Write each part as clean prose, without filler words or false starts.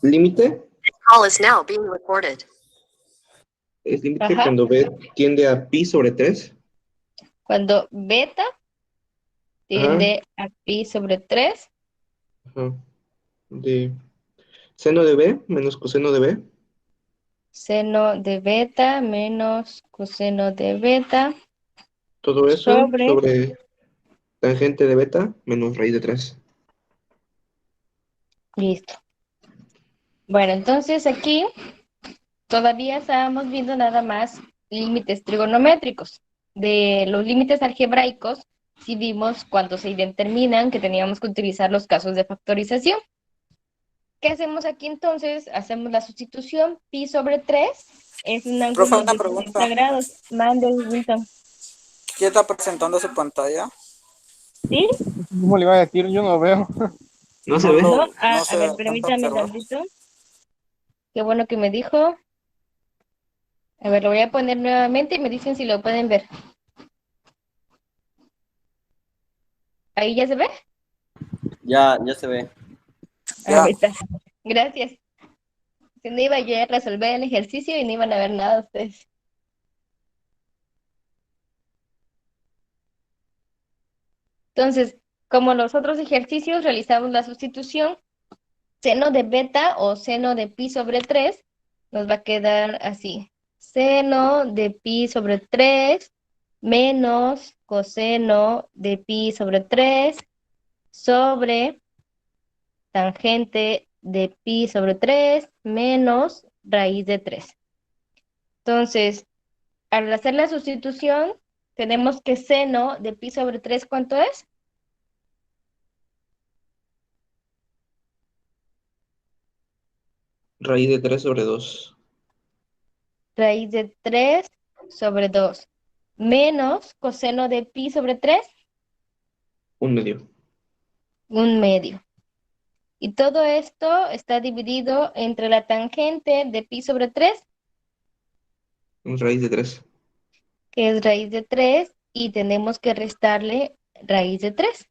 Límite Call is now being recorded. es límite Ajá. cuando B tiende a pi sobre 3. Cuando beta tiende a pi sobre 3, Ajá. De seno de B menos coseno de B. seno de beta menos coseno de beta Todo eso sobre, sobre tangente de beta menos raíz de 3. listo. Bueno, entonces aquí todavía estábamos viendo nada más límites trigonométricos. De los límites algebraicos, sí vimos cuando se determinan que teníamos que utilizar los casos de factorización. ¿Qué hacemos aquí entonces? Hacemos la sustitución. Pi sobre 3 es un Profe, ángulo una de 60 pregunta. grados. Mande, Wilton. ¿Quién está presentando su pantalla? ¿Sí? ¿Cómo le iba a decir? Yo no veo. ¿No se No ve? ¿No? lo, no A se ver, alcanza a permítame observar. tantito. Qué bueno que me dijo. A ver, lo voy a poner nuevamente y me dicen si lo pueden ver. ¿Ahí ya se ve? Ya se ve. Ya. Ahí está. Gracias. Si no iba yo a resolver el ejercicio y no iban a ver nada ustedes. Entonces, como los otros ejercicios, realizamos la sustitución. Seno de beta o seno de pi sobre 3 nos va a quedar así. Seno de pi sobre 3 menos coseno de pi sobre 3 sobre tangente de pi sobre 3 menos raíz de 3. Entonces, al hacer la sustitución, tenemos que seno de pi sobre 3, ¿cuánto es? Raíz de 3 sobre 2. Raíz de 3 sobre 2 menos coseno de pi sobre 3, Un medio. 1/2. Y todo esto está dividido entre la tangente de pi sobre 3, Raíz de 3. que es raíz de 3, y tenemos que restarle raíz de 3.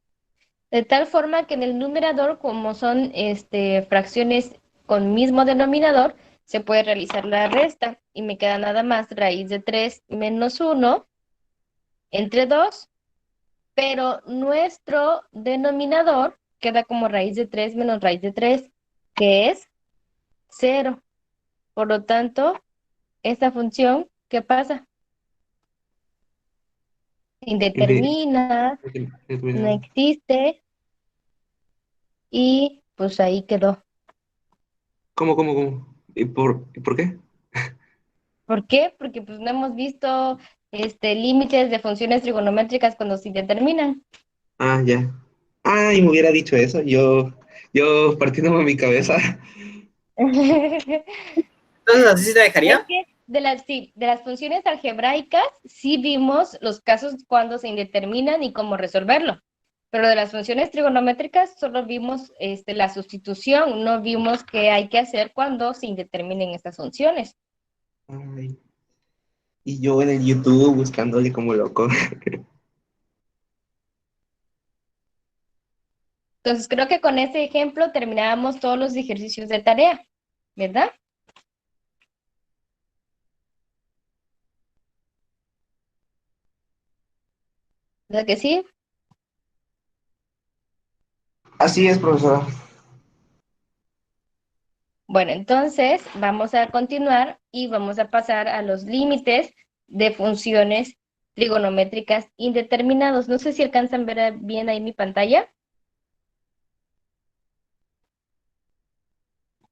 De tal forma que en el numerador, como son fracciones con mismo denominador, se puede realizar la resta. Y me queda nada más raíz de 3 menos 1 entre 2, pero nuestro denominador queda como raíz de 3 menos raíz de 3, que es 0. Por lo tanto, esta función, ¿qué pasa? Indetermina, no existe, y pues ahí quedó. ¿Cómo? ¿Y por qué? ¿Por qué? Porque pues no hemos visto límites de funciones trigonométricas cuando se determinan. Ah, ya. Ay, me hubiera dicho eso. Yo partiéndome mi cabeza. Entonces, ¿así se la Es dejaría? que sí, de las funciones algebraicas sí vimos los casos cuando se indeterminan y cómo resolverlo. Pero de las funciones trigonométricas solo vimos la sustitución, no vimos qué hay que hacer cuando se indeterminen estas funciones. Ay, y yo en el YouTube buscándole como loco. Entonces creo que con este ejemplo terminábamos todos los ejercicios de tarea, ¿verdad? ¿Verdad que sí? Así es, profesora. Bueno, entonces vamos a continuar y vamos a pasar a los límites de funciones trigonométricas indeterminados. No sé si alcanzan a ver bien ahí mi pantalla,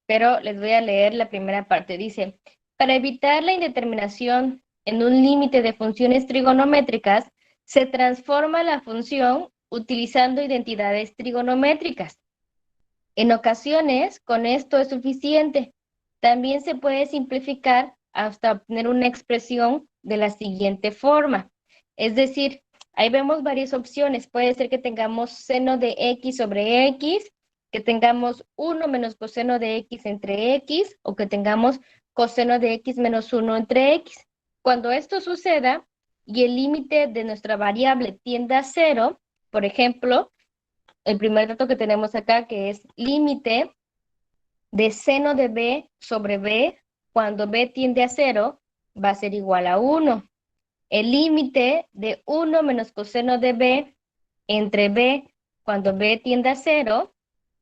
pero les voy a leer la primera parte. Dice, para evitar la indeterminación en un límite de funciones trigonométricas, se transforma la función utilizando identidades trigonométricas. En ocasiones, con esto es suficiente. También se puede simplificar hasta obtener una expresión de la siguiente forma. Es decir, ahí vemos varias opciones. Puede ser que tengamos seno de x sobre x, que tengamos 1 menos coseno de x entre x, o que tengamos coseno de x menos 1 entre x. Cuando esto suceda y el límite de nuestra variable tienda a 0, por ejemplo, el primer dato que tenemos acá, que es límite de seno de B sobre B cuando B tiende a 0 va a ser igual a 1. El límite de 1 menos coseno de B entre B cuando B tiende a 0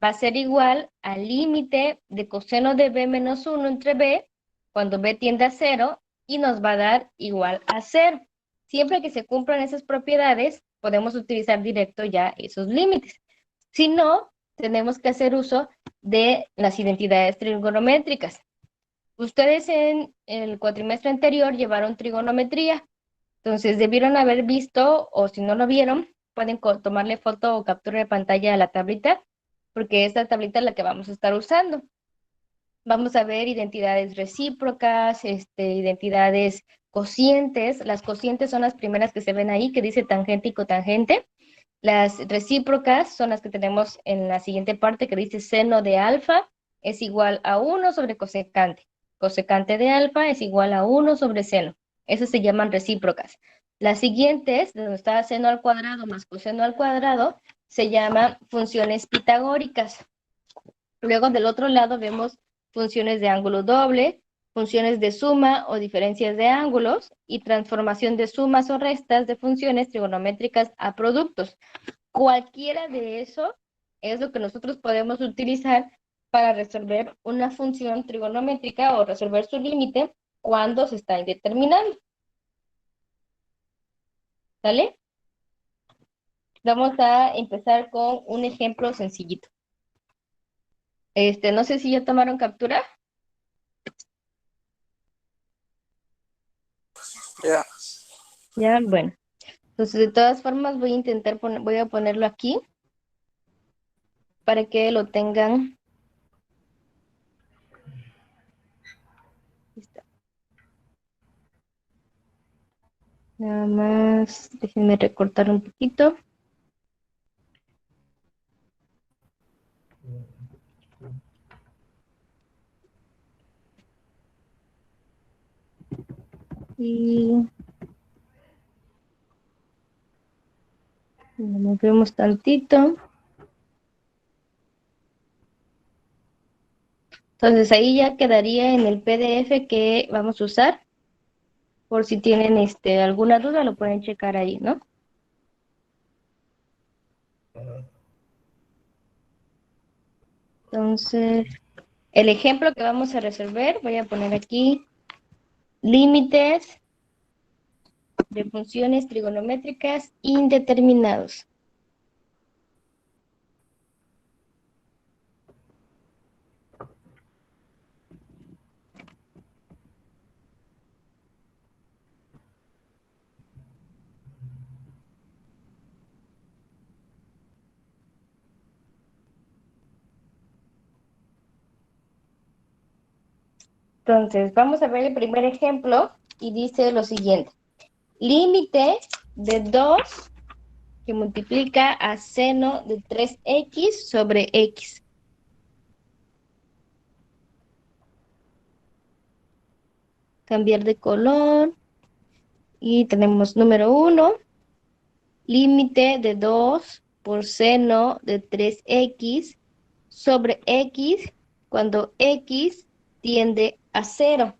va a ser igual al límite de coseno de B menos 1 entre B cuando B tiende a 0 y nos va a dar igual a 0. Siempre que se cumplan esas propiedades, podemos utilizar directo ya esos límites. Si no, tenemos que hacer uso de las identidades trigonométricas. Ustedes en el cuatrimestre anterior llevaron trigonometría, entonces debieron haber visto, o si no lo vieron, pueden tomarle foto o captura de pantalla a la tablita, porque esta tablita es la que vamos a estar usando. Vamos a ver identidades recíprocas, identidades cocientes. Las cocientes son las primeras que se ven ahí, que dice tangente y cotangente. Las recíprocas son las que tenemos en la siguiente parte, que dice seno de alfa es igual a 1 sobre cosecante. Cosecante de alfa es igual a 1 sobre seno. Esas se llaman recíprocas. Las siguientes, de donde está seno al cuadrado más coseno al cuadrado, se llaman funciones pitagóricas. Luego del otro lado vemos funciones de ángulo doble, funciones de suma o diferencias de ángulos y transformación de sumas o restas de funciones trigonométricas a productos. Cualquiera de eso es lo que nosotros podemos utilizar para resolver una función trigonométrica o resolver su límite cuando se está indeterminando. ¿Sale? Vamos a empezar con un ejemplo sencillito. No sé si ya tomaron captura. Ya. Ya, bueno. Entonces, de todas formas, voy a intentar voy a ponerlo aquí para que lo tengan. Listo. Nada más, déjenme recortar un poquito. Y nos vemos tantito. Entonces ahí ya quedaría en el PDF que vamos a usar. Por si tienen alguna duda, lo pueden checar ahí, ¿no? Entonces, el ejemplo que vamos a resolver, voy a poner aquí límites de funciones trigonométricas indeterminados. Entonces, vamos a ver el primer ejemplo y dice lo siguiente. Límite de 2 que multiplica a seno de 3x sobre x. Cambiar de color. Y tenemos número 1. Límite de 2 por seno de 3x sobre x cuando x tiende a 0.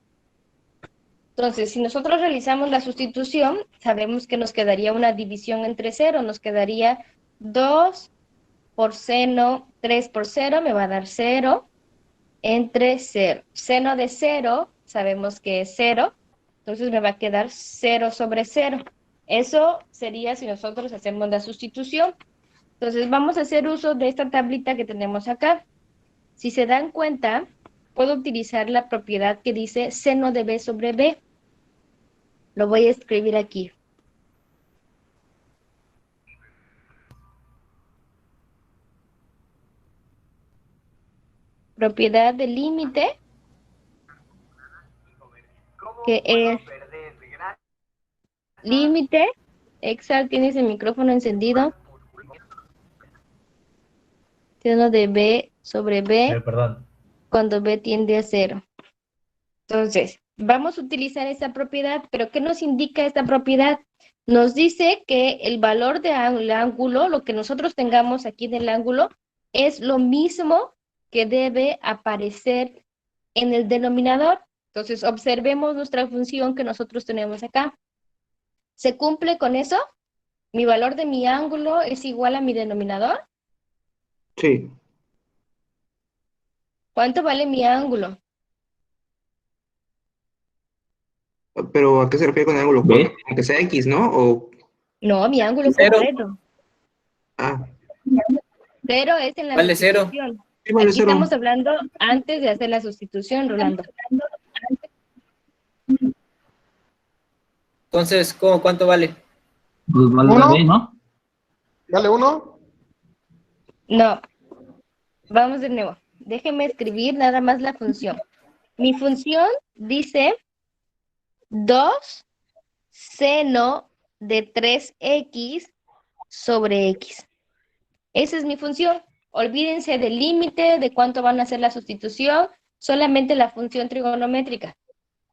Entonces, si nosotros realizamos la sustitución, sabemos que nos quedaría una división entre 0. Nos quedaría 2 por seno, 3 por 0, me va a dar 0 entre 0. Seno de 0, sabemos que es 0. Entonces me va a quedar 0 sobre 0. Eso sería si nosotros hacemos la sustitución. Entonces vamos a hacer uso de esta tablita que tenemos acá. Si se dan cuenta, puedo utilizar la propiedad que dice seno de b sobre b. Lo voy a escribir aquí. Propiedad del límite, que es límite. Excel, tienes el micrófono encendido. Seno de b sobre b cuando b tiende a 0. Entonces, vamos a utilizar esa propiedad, pero ¿qué nos indica esta propiedad? Nos dice que el valor del ángulo, lo que nosotros tengamos aquí del ángulo, es lo mismo que debe aparecer en el denominador. Entonces, observemos nuestra función que nosotros tenemos acá. ¿Se cumple con eso? ¿Mi valor de mi ángulo es igual a mi denominador? Sí. ¿Cuánto vale mi ángulo? Pero ¿a qué se refiere con ángulo? ¿Ve? Aunque sea X, ¿no? O, No, mi ángulo Cero. completo. ah, Cero es en la Vale cero. sustitución. sí, vale Aquí cero. estamos hablando antes de hacer la sustitución, Rolando. Entonces, ¿cuánto vale? Pues vale ¿Uno? B, ¿no? ¿Vale 1? No, vamos de nuevo. Déjeme escribir nada más la función. Mi función dice 2 seno de 3x sobre x. Esa es mi función. Olvídense del límite, de cuánto van a hacer la sustitución, solamente la función trigonométrica.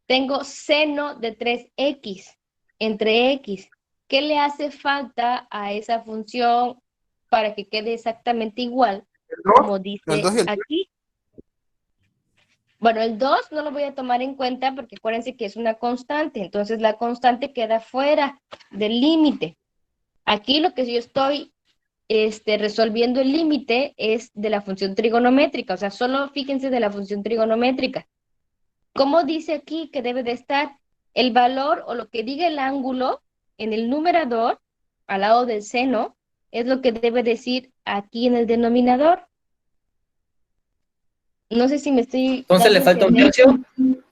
Tengo seno de 3x entre x. ¿Qué le hace falta a esa función para que quede exactamente igual como El dice 2 y el 3. aquí? Bueno, el 2 no lo voy a tomar en cuenta porque acuérdense que es una constante, entonces la constante queda fuera del límite. Aquí lo que yo estoy resolviendo el límite es de la función trigonométrica, o sea, solo fíjense de la función trigonométrica. ¿Cómo dice aquí que debe de estar? El valor o lo que diga el ángulo en el numerador, al lado del seno, es lo que debe decir aquí en el denominador. No sé si me estoy Entonces dando le a falta un entender. tercio.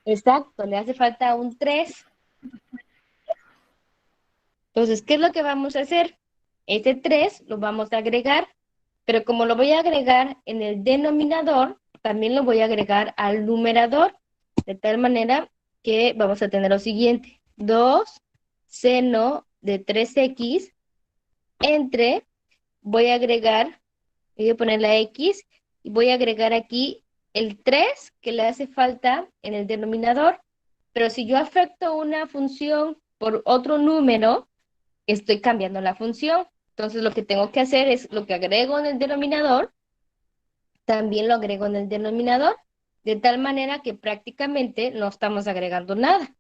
Exacto, le hace falta un 3. Entonces, ¿qué es lo que vamos a hacer? Ese 3 lo vamos a agregar, pero como lo voy a agregar en el denominador, también lo voy a agregar al numerador, de tal manera que vamos a tener lo siguiente: 2 seno de 3x entre, voy a poner la x, y voy a agregar aquí el 3 que le hace falta en el denominador, pero si yo afecto una función por otro número, estoy cambiando la función. Entonces lo que tengo que hacer es lo que agrego en el denominador, también lo agrego en el denominador, de tal manera que prácticamente no estamos agregando nada,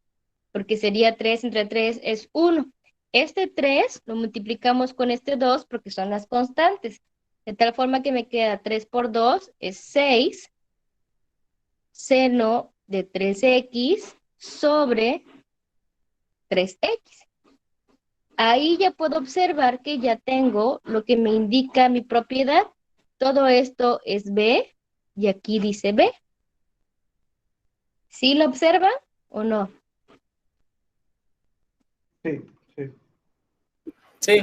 porque sería 3 entre 3 es 1. Este 3 lo multiplicamos con este 2 porque son las constantes, de tal forma que me queda 3 por 2 es 6, seno de 3x sobre 3x. Ahí ya puedo observar que ya tengo lo que me indica mi propiedad. Todo esto es B y aquí dice B. ¿Sí lo observan o no? Sí, sí. Sí.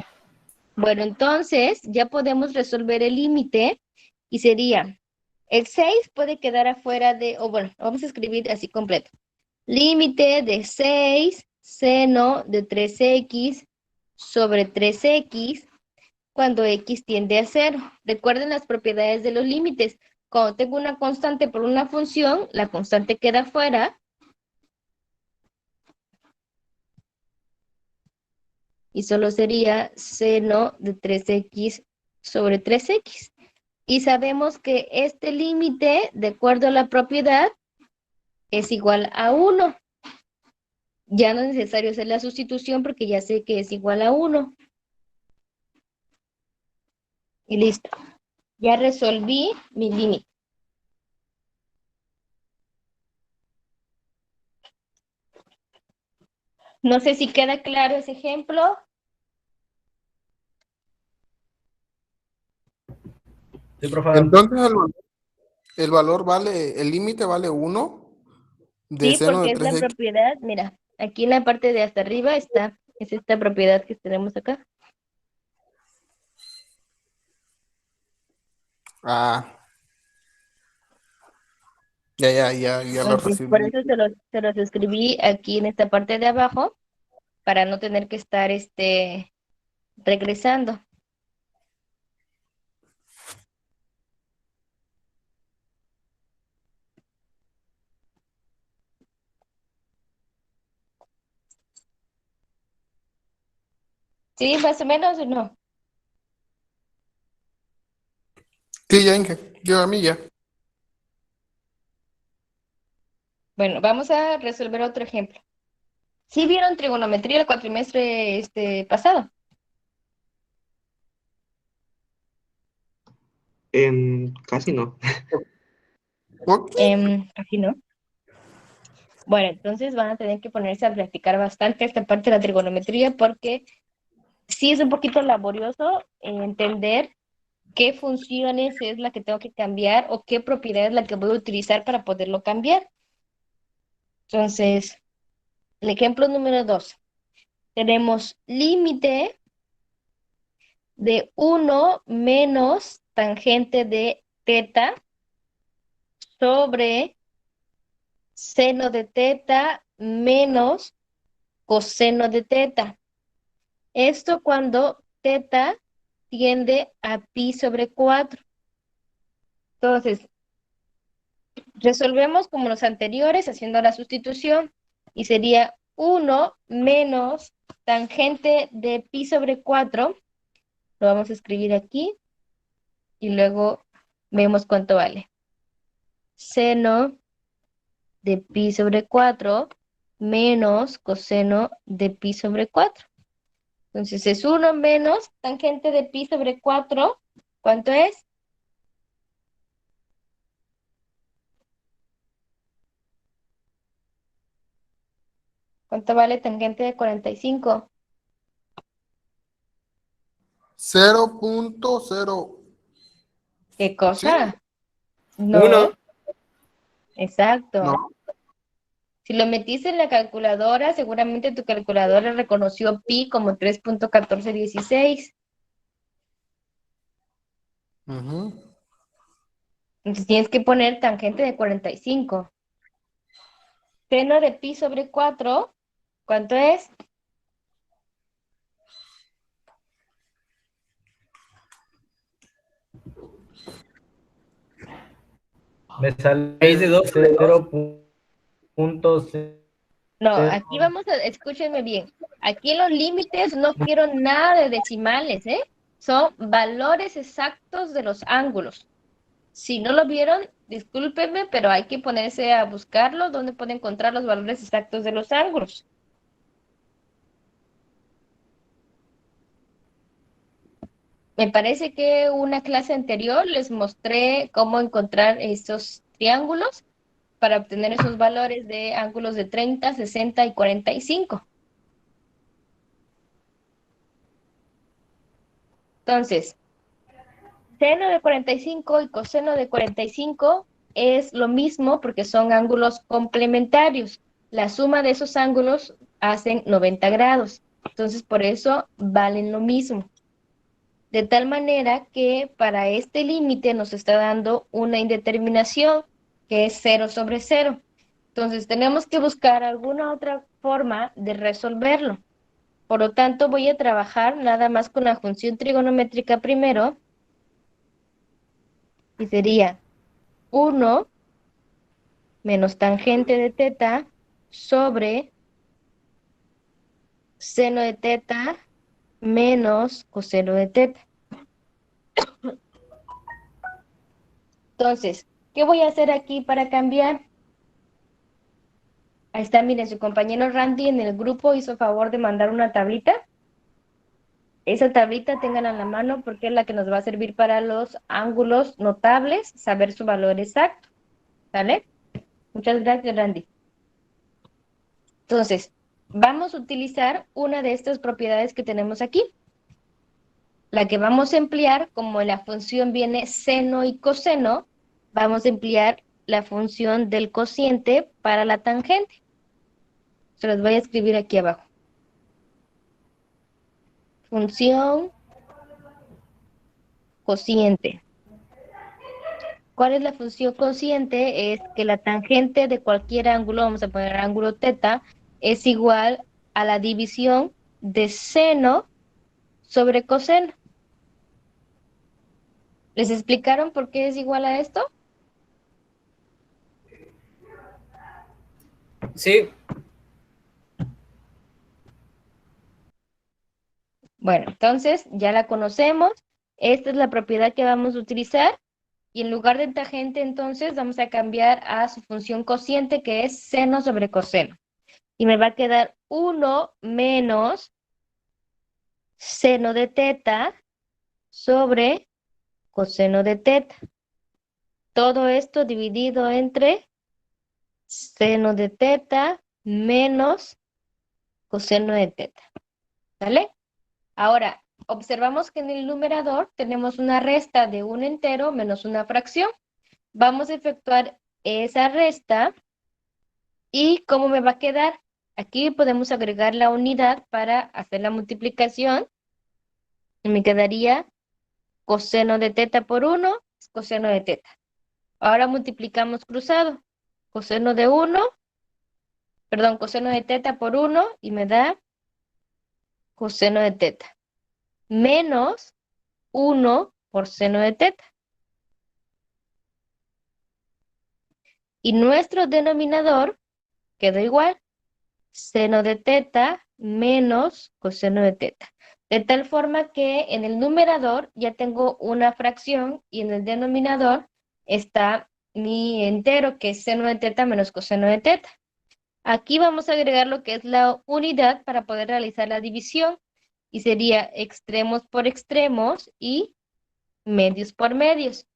Bueno, entonces ya podemos resolver el límite y sería, el 6 puede quedar afuera de, o bueno, vamos a escribir así completo. Límite de 6 seno de 3x sobre 3x cuando x tiende a 0. Recuerden las propiedades de los límites. Cuando tengo una constante por una función, la constante queda fuera y solo sería seno de 3x sobre 3x. Y sabemos que este límite, de acuerdo a la propiedad, es igual a 1. Ya no es necesario hacer la sustitución porque ya sé que es igual a 1. Y listo. Ya resolví mi límite. No sé si queda claro ese ejemplo. Sí, profe. Entonces el valor vale, el límite vale 1 de Sí, seno de porque es la 3x. propiedad. Mira, aquí en la parte de hasta arriba está, es esta propiedad que tenemos acá. Ah, ya lo Entonces, por recibí. eso se los escribí aquí en esta parte de abajo, para no tener que estar regresando. ¿Sí, más o menos o no? Sí, ya Inge. Yo a mí ya. Bueno, vamos a resolver otro ejemplo. ¿Sí vieron trigonometría el cuatrimestre pasado? Casi no. Ok. Aquí no. Bueno, entonces van a tener que ponerse a practicar bastante esta parte de la trigonometría porque sí es un poquito laborioso entender qué funciones es la que tengo que cambiar o qué propiedad es la que voy a utilizar para poderlo cambiar. Entonces, el ejemplo número 2. Tenemos límite de 1 menos tangente de teta sobre seno de teta menos coseno de teta. Esto cuando teta tiende a pi sobre 4. Entonces, resolvemos como los anteriores haciendo la sustitución y sería 1 menos tangente de pi sobre 4. Lo vamos a escribir aquí y luego vemos cuánto vale. Seno de pi sobre 4 menos coseno de pi sobre 4. Entonces es 1 menos tangente de pi sobre 4. ¿Cuánto es? ¿Cuánto vale tangente de 45? 0.0. ¿Qué ¿Sí? cosa? No, 1. exacto. No. Si lo metiste en la calculadora, seguramente tu calculadora reconoció pi como 3.1416. Ujú. Entonces tienes que poner tangente de 45. Seno de pi sobre 4, ¿cuánto es? Me sale 6 de 2, 0.0. No, aquí vamos a, escúchenme bien. Aquí en los límites no quiero nada de decimales, ¿eh? Son valores exactos de los ángulos. Si no lo vieron, discúlpenme, pero hay que ponerse a buscarlo, donde puede encontrar los valores exactos de los ángulos. Me parece que una clase anterior les mostré cómo encontrar estos triángulos para obtener esos valores de ángulos de 30, 60 y 45. Entonces, seno de 45 y coseno de 45 es lo mismo porque son ángulos complementarios. La suma de esos ángulos hacen 90 grados. Entonces, por eso valen lo mismo. De tal manera que para este límite nos está dando una indeterminación que es 0 sobre 0. Entonces, tenemos que buscar alguna otra forma de resolverlo. Por lo tanto, voy a trabajar nada más con la función trigonométrica primero y sería 1 menos tangente de teta sobre seno de teta menos coseno de teta. Entonces, ¿qué voy a hacer aquí para cambiar? Ahí está, miren, su compañero Randy en el grupo hizo favor de mandar una tablita. Esa tablita tengan a la mano porque es la que nos va a servir para los ángulos notables, saber su valor exacto. ¿Vale? Muchas gracias, Randy. Entonces, vamos a utilizar una de estas propiedades que tenemos aquí. La que vamos a emplear, como en la función viene seno y coseno, vamos a emplear la función del cociente para la tangente. Se los voy a escribir aquí abajo. Función cociente. ¿Cuál es la función cociente? Es que la tangente de cualquier ángulo, vamos a poner ángulo teta, es igual a la división de seno sobre coseno. ¿Les explicaron por qué es igual a esto? Sí, Bueno, entonces ya la conocemos. Esta es la propiedad que vamos a utilizar. Y en lugar de tangente, entonces, vamos a cambiar a su función cociente, que es seno sobre coseno. Y me va a quedar 1 menos seno de teta sobre coseno de teta. Todo esto dividido entre seno de teta menos coseno de teta. ¿Vale? Ahora, observamos que en el numerador tenemos una resta de un entero menos una fracción. Vamos a efectuar esa resta. ¿Y cómo me va a quedar? Aquí podemos agregar la unidad para hacer la multiplicación. Y me quedaría coseno de teta por 1 es coseno de teta. Ahora multiplicamos cruzado. Coseno de 1, perdón, coseno de teta por 1 y me da coseno de teta. Menos 1 por seno de teta. Y nuestro denominador quedó igual. Seno de teta menos coseno de teta. De tal forma que en el numerador ya tengo una fracción y en el denominador está mi entero, que es seno de teta menos coseno de teta. Aquí vamos a agregar lo que es la unidad para poder realizar la división. Y sería extremos por extremos y medios por medios.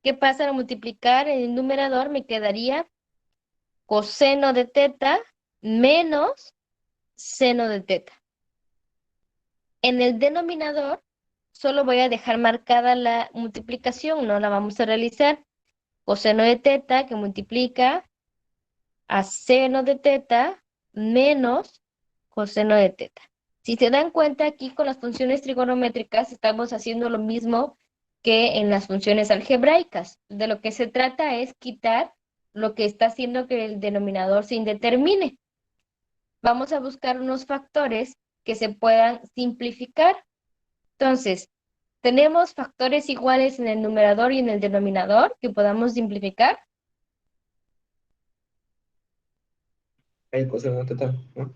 ¿Qué pasa al multiplicar en el numerador? Me quedaría coseno de teta menos seno de teta. En el denominador solo voy a dejar marcada la multiplicación, no la vamos a realizar. Coseno de teta que multiplica a seno de teta menos coseno de teta. Si se dan cuenta, aquí con las funciones trigonométricas estamos haciendo lo mismo que en las funciones algebraicas. De lo que se trata es quitar lo que está haciendo que el denominador se indetermine. Vamos a buscar unos factores que se puedan simplificar. Entonces, tenemos factores iguales en el numerador y en el denominador que podamos simplificar. Hay coseno de teta, ¿no?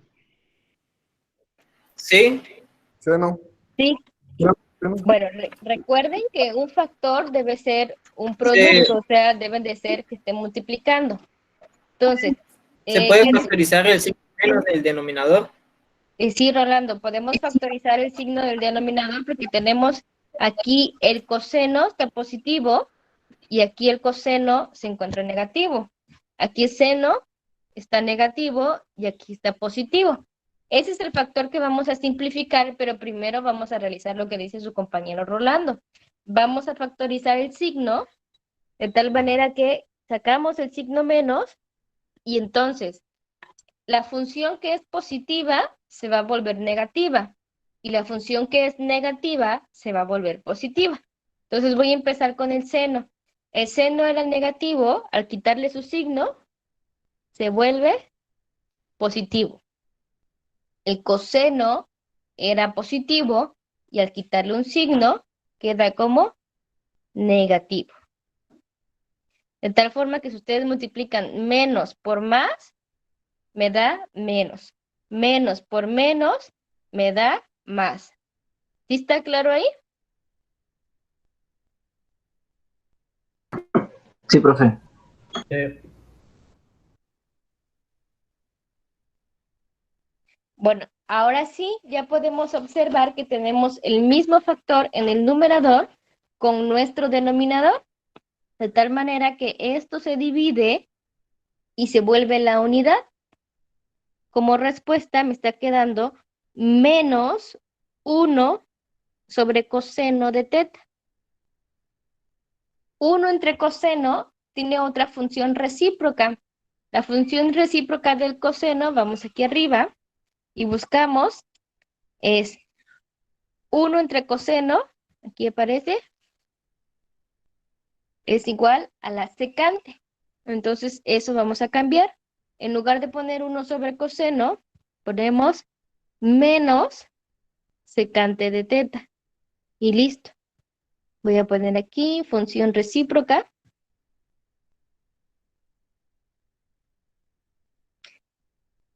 Sí, Seno. Sí. Seno. Bueno, recuerden que un factor debe ser un se, producto, o sea, deben de ser que estén multiplicando. Entonces, se puede ¿qué factorizar el signo menos del denominador. sí, Rolando, podemos factorizar el signo del denominador porque tenemos aquí el coseno está positivo y aquí el coseno se encuentra negativo. Aquí el seno está negativo y aquí está positivo. Ese es el factor que vamos a simplificar, pero primero vamos a realizar lo que dice su compañero Rolando. Vamos a factorizar el signo de tal manera que sacamos el signo menos y entonces la función que es positiva se va a volver negativa y la función que es negativa se va a volver positiva. Entonces voy a empezar con el seno. El seno era negativo, al quitarle su signo, se vuelve positivo. El coseno era positivo y al quitarle un signo, queda como negativo. De tal forma que si ustedes multiplican menos por más, me da menos. Menos por menos, me da más. ¿Sí está claro ahí? Sí, profe. Bueno, ahora sí, ya podemos observar que tenemos el mismo factor en el numerador con nuestro denominador, de tal manera que esto se divide y se vuelve la unidad. Como respuesta me está quedando menos 1 sobre coseno de teta. 1 entre coseno tiene otra función recíproca. La función recíproca del coseno, vamos aquí arriba, y buscamos, es 1 entre coseno, aquí aparece, es igual a la secante. Entonces, eso vamos a cambiar. En lugar de poner 1 sobre coseno, ponemos menos secante de teta. Y listo. Voy a poner aquí función recíproca.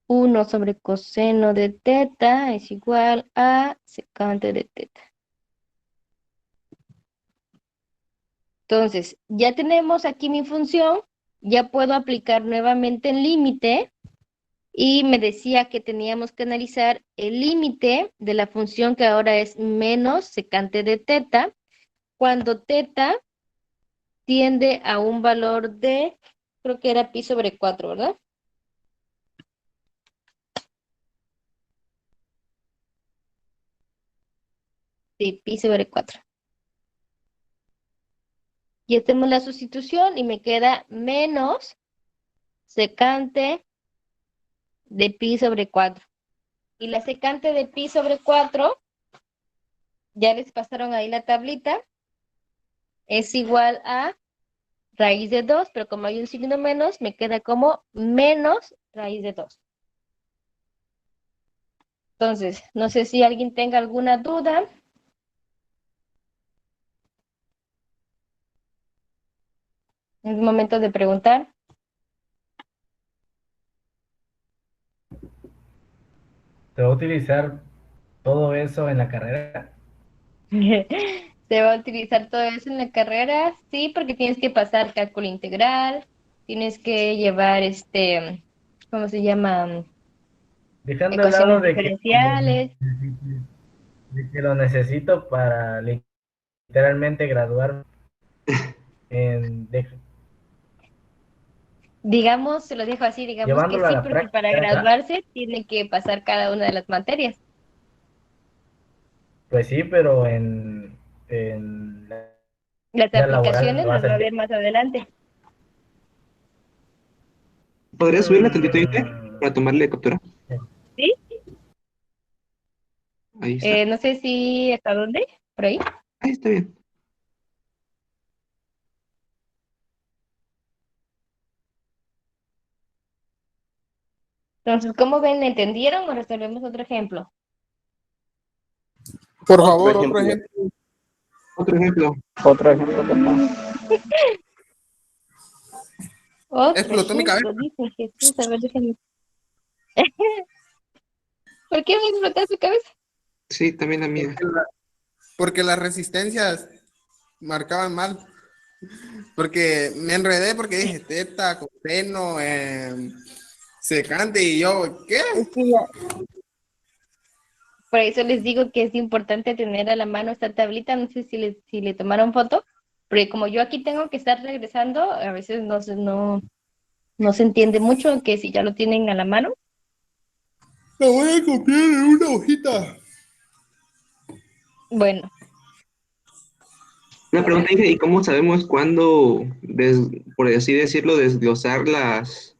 Uno sobre coseno de teta es igual a secante de teta. Entonces, ya tenemos aquí mi función, ya puedo aplicar nuevamente el límite y me decía que teníamos que analizar el límite de la función que ahora es menos secante de teta, cuando teta tiende a un valor de, creo que era pi sobre 4, ¿verdad? Sí, pi sobre 4. Y hacemos la sustitución y me queda menos secante de pi sobre 4. Y la secante de pi sobre 4, ya les pasaron ahí la tablita, es igual a raíz de 2, pero como hay un signo menos, me queda como menos raíz de 2. Entonces, no sé si alguien tenga alguna duda. Es momento de preguntar. ¿Se va a utilizar todo eso en la carrera? ¿Se va a utilizar todo eso en la carrera? Sí, porque tienes que pasar cálculo integral, tienes que llevar ¿cómo se llama? Dejando de lado Ecuaciones diferenciales. de que lo necesito para literalmente graduarme en, Digamos, se lo dejo así, digamos que llevándolo a sí, la porque para práctica, graduarse tiene que pasar cada una de las materias. pues sí, pero en la Las vida laboral aplicaciones lo va a las va a servir. ver más adelante. ¿Podrías subirla tantito, Inge, Mm, para tomarle captura? ¿Sí? Ahí está. No sé si hasta dónde, por ahí. Ahí está bien. Entonces, ¿cómo ven? ¿Entendieron o resolvemos otro ejemplo? Por Otro favor, otro ejemplo. ejemplo. Otro ejemplo. Otro ejemplo, por favor. Otro Explotó mi cabeza. ejemplo, dice Jesús. A ver, déjenme. ¿Por qué me explotó su cabeza? Sí, también la mía. Porque las resistencias marcaban mal. Porque me enredé porque dije teta, coseno, secante y yo, ¿qué? Es que ya, por eso les digo que es importante tener a la mano esta tablita. No sé si le tomaron foto, porque como yo aquí tengo que estar regresando, a veces no se entiende mucho que si ya lo tienen a la mano. Lo voy a copiar en una hojita. Bueno, Una a pregunta, ver. Inge, ¿y cómo sabemos cuándo, por así decirlo, desglosar las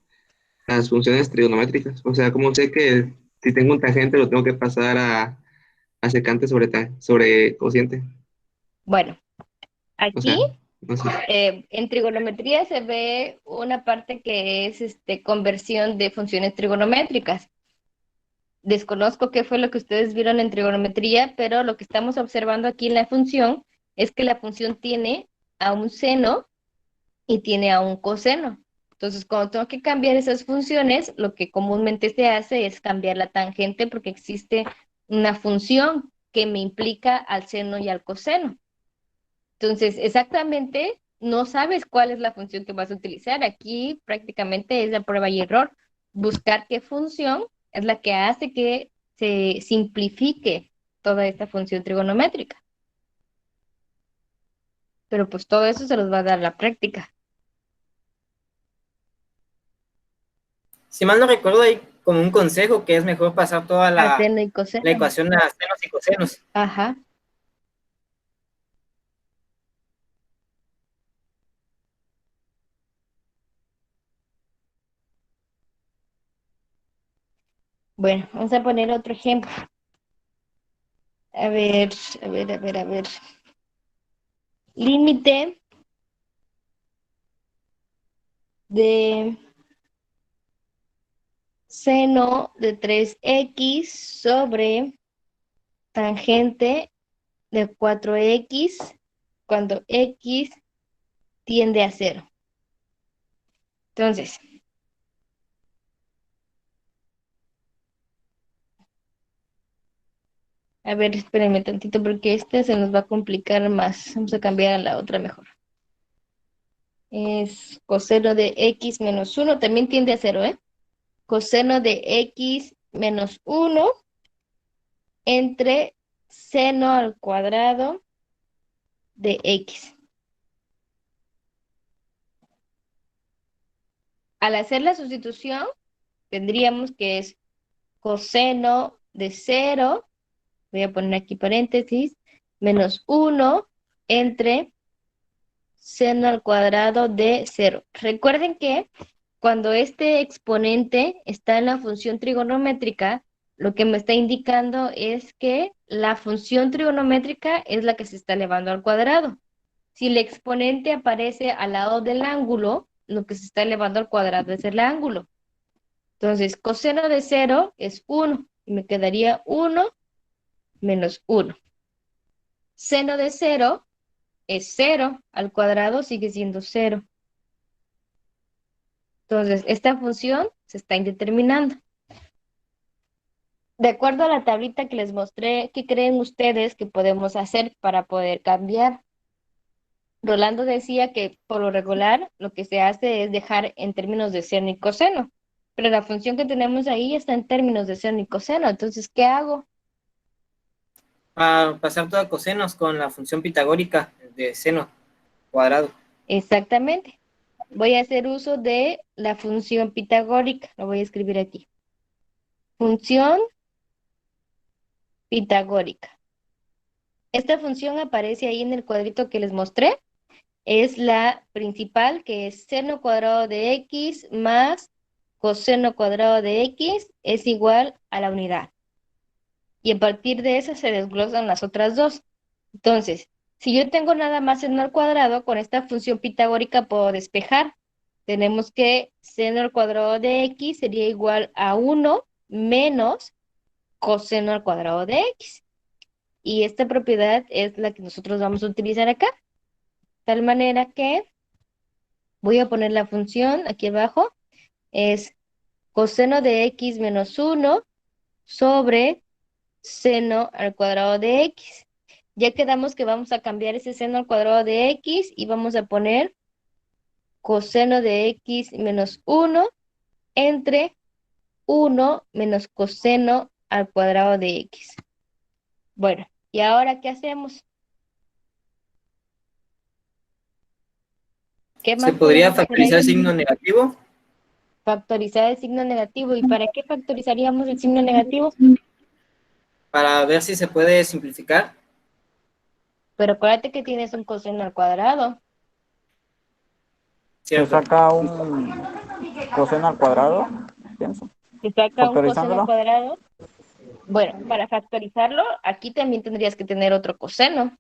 funciones trigonométricas? O sea, ¿cómo sé que si tengo un tangente lo tengo que pasar a secante sobre cociente? Bueno, O aquí sea, no sé. en trigonometría se ve una parte que es conversión de funciones trigonométricas. Desconozco qué fue lo que ustedes vieron en trigonometría, pero lo que estamos observando aquí en la función es que la función tiene a un seno y tiene a un coseno. Entonces, cuando tengo que cambiar esas funciones, lo que comúnmente se hace es cambiar la tangente porque existe una función que me implica al seno y al coseno. Entonces, exactamente no sabes cuál es la función que vas a utilizar. Aquí prácticamente es la prueba y error. Buscar qué función es la que hace que se simplifique toda esta función trigonométrica. Pero pues todo eso se los va a dar la práctica. Si mal no recuerdo, hay como un consejo que es mejor pasar toda A la, seno y la coseno. ecuación a senos y cosenos. Ajá. Bueno, vamos a poner otro ejemplo. A ver, a ver. Límite de seno de 3x sobre tangente de 4x cuando x tiende a 0. Entonces, a ver, espérenme tantito porque este se nos va a complicar más. Vamos a cambiar a la otra mejor. es coseno de x menos 1, también tiende a 0, ¿eh? Coseno de x menos 1 entre seno al cuadrado de x. Al hacer la sustitución, tendríamos que es coseno de 0, voy a poner aquí paréntesis, menos 1 entre seno al cuadrado de 0. Recuerden que cuando este exponente está en la función trigonométrica, lo que me está indicando es que la función trigonométrica es la que se está elevando al cuadrado. Si el exponente aparece al lado del ángulo, lo que se está elevando al cuadrado es el ángulo. Entonces, coseno de 0 es 1, y me quedaría 1 menos 1. Seno de 0 es 0, al cuadrado sigue siendo 0. Entonces, esta función se está indeterminando. De acuerdo a la tablita que les mostré, ¿qué creen ustedes que podemos hacer para poder cambiar? Rolando decía que por lo regular lo que se hace es dejar en términos de seno y coseno, pero la función que tenemos ahí está en términos de seno y coseno. Entonces, ¿qué hago? A pasar todo a cosenos con la función pitagórica de seno cuadrado. Exactamente. Voy a hacer uso de la función pitagórica. Lo voy a escribir aquí. Función pitagórica. Esta función aparece ahí en el cuadrito que les mostré. Es la principal, que es seno cuadrado de x más coseno cuadrado de x es igual a la unidad. Y a partir de esa se desglosan las otras dos. Entonces, si yo tengo nada más seno al cuadrado, con esta función pitagórica puedo despejar. Tenemos que seno al cuadrado de x sería igual a 1 menos coseno al cuadrado de x. Y esta propiedad es la que nosotros vamos a utilizar acá. De tal manera que voy a poner la función aquí abajo. Es coseno de x menos 1 sobre seno al cuadrado de x. Ya quedamos que vamos a cambiar ese seno al cuadrado de x y vamos a poner coseno de x menos 1 entre 1 menos coseno al cuadrado de x. Bueno, ¿y ahora qué hacemos? ¿Qué ¿Se más podría podemos hacer ahí? factorizar el signo negativo? Factorizar el signo negativo. ¿Y para qué factorizaríamos el signo negativo? Para ver si se puede simplificar. Pero acuérdate que tienes un coseno al cuadrado. Se ¿Cierto? saca un coseno al cuadrado, pienso. Si saca un coseno al Factorizándolo. cuadrado. Bueno, para factorizarlo, aquí también tendrías que tener otro coseno.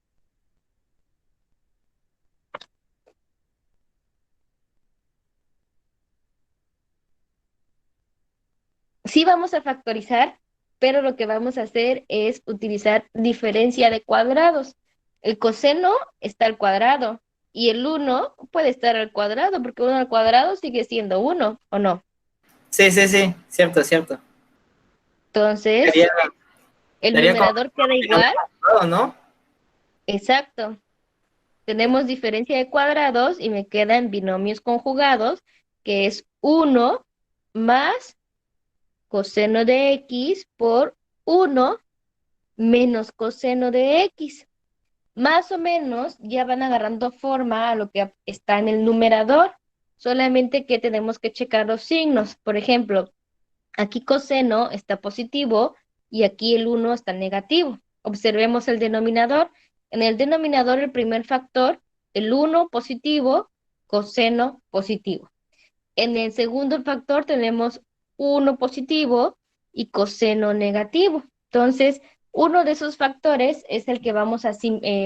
Sí vamos a factorizar, pero lo que vamos a hacer es utilizar diferencia de cuadrados. El coseno está al cuadrado y el 1 puede estar al cuadrado porque 1 al cuadrado sigue siendo 1, ¿o no? Sí, cierto, cierto. Entonces, Sería, el sería como numerador queda igual. todo, ¿no? Exacto. Tenemos diferencia de cuadrados y me quedan binomios conjugados, que es 1 más coseno de x por 1 menos coseno de x. Más o menos ya van agarrando forma a lo que está en el numerador, solamente que tenemos que checar los signos. Por ejemplo, aquí coseno está positivo y aquí el 1 está negativo. Observemos el denominador. En el denominador el primer factor, el 1 positivo, coseno positivo. En el segundo factor tenemos 1 positivo y coseno negativo. Entonces, uno de esos factores es el que vamos a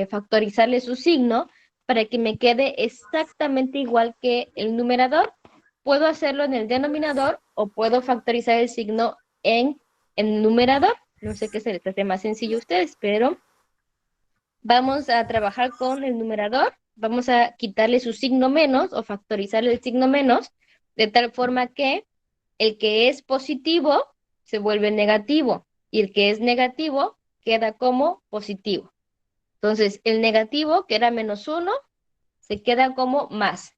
factorizarle su signo para que me quede exactamente igual que el numerador. Puedo hacerlo en el denominador o puedo factorizar el signo en el numerador. No sé qué se les hace más sencillo a ustedes, pero vamos a trabajar con el numerador. Vamos a quitarle su signo menos o factorizarle el signo menos de tal forma que el que es positivo se vuelve negativo y el que es negativo queda como positivo. Entonces, el negativo, que era menos 1, se queda como más.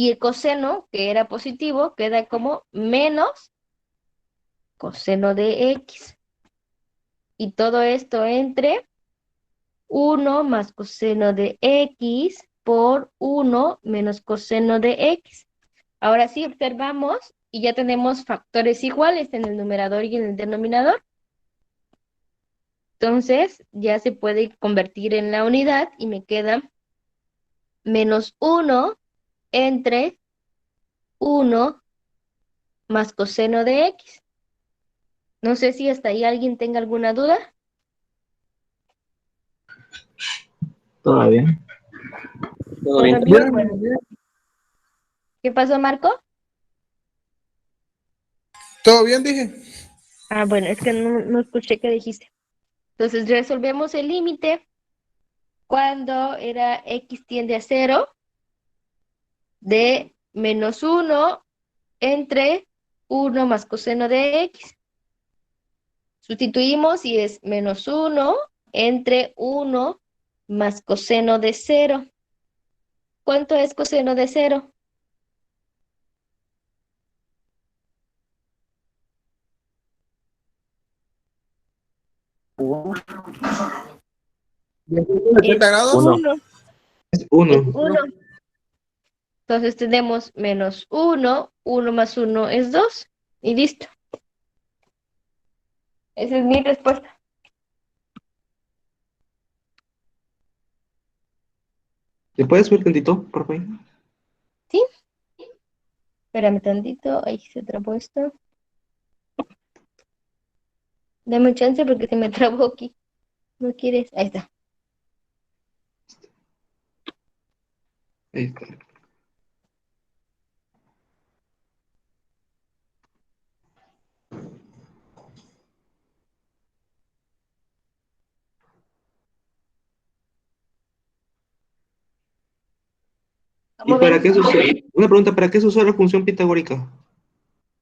Y el coseno, que era positivo, queda como menos coseno de x. Y todo esto entre 1 más coseno de x por 1 menos coseno de x. Ahora sí observamos y ya tenemos factores iguales en el numerador y en el denominador. Entonces ya se puede convertir en la unidad y me queda menos 1 entre 1 más coseno de x. No sé si hasta ahí alguien tenga alguna duda. Todavía. Todo bien. ¿Todo bien? Bueno, ¿qué pasó, Marco? ¿Todo bien? Dije. Ah, bueno, es que no escuché qué dijiste. Entonces resolvemos el límite cuando era x tiende a 0 de menos 1 entre 1 más coseno de x. Sustituimos y es menos 1 entre 1 más coseno de 0. ¿Cuánto es coseno de 0? Uno. Es 80 grados. Uno. 1. Es Es 1. 1. Entonces tenemos menos 1, 1 más 1 es 2 y listo. Esa es mi respuesta. ¿Le puedes subir tantito, por favor? ¿Sí? Espérame tantito. Ahí se trabó esto. Dame un chance porque se me trabó aquí. ¿No quieres? Ahí está. Ahí está. ¿Y ¿Cómo para ven? qué se usó? Una pregunta, ¿para qué se usó la función pitagórica?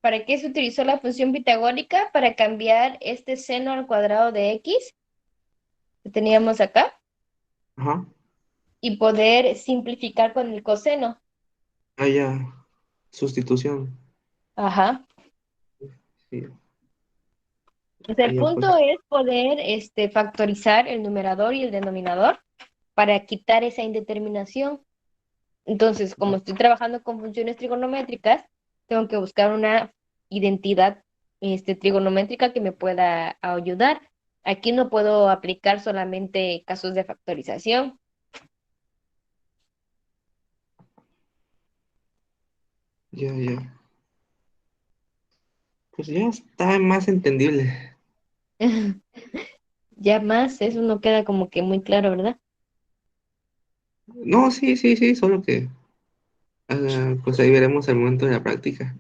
¿Para qué se utilizó la función pitagórica? Para cambiar este seno al cuadrado de x que teníamos acá Ajá. y poder simplificar con el coseno. Ah, ya. Sustitución. Ajá. Sí. O sea, Ah, el ya, punto pues. es poder factorizar el numerador y el denominador para quitar esa indeterminación. Entonces, como estoy trabajando con funciones trigonométricas, tengo que buscar una identidad trigonométrica que me pueda ayudar. Aquí no puedo aplicar solamente casos de factorización. Ya, ya. Pues ya está más entendible. Ya más, eso no queda como que muy claro, ¿verdad? No, sí, sí, sí, solo que pues ahí veremos al momento de la práctica.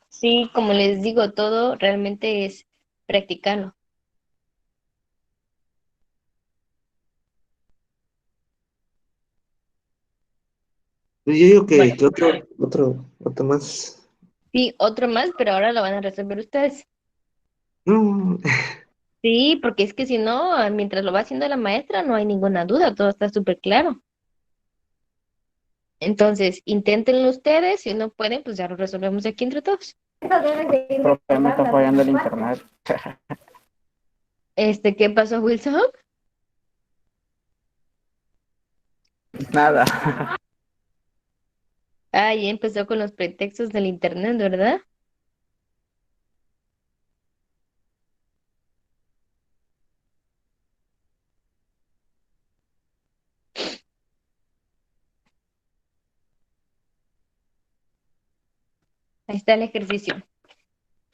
Sí, como les digo, todo realmente es practicarlo. Pues yo digo Bueno, que otro más. sí, otro más, pero ahora lo van a resolver ustedes. No, Sí, porque es que si no, mientras lo va haciendo la maestra, no hay ninguna duda, todo está súper claro. Entonces, inténtenlo ustedes, si no pueden, pues ya lo resolvemos aquí entre todos. Profe, me está fallando el internet. ¿Qué pasó, Wilson? Nada. Ah, ya empezó con los pretextos del internet, ¿verdad? Ahí está el ejercicio.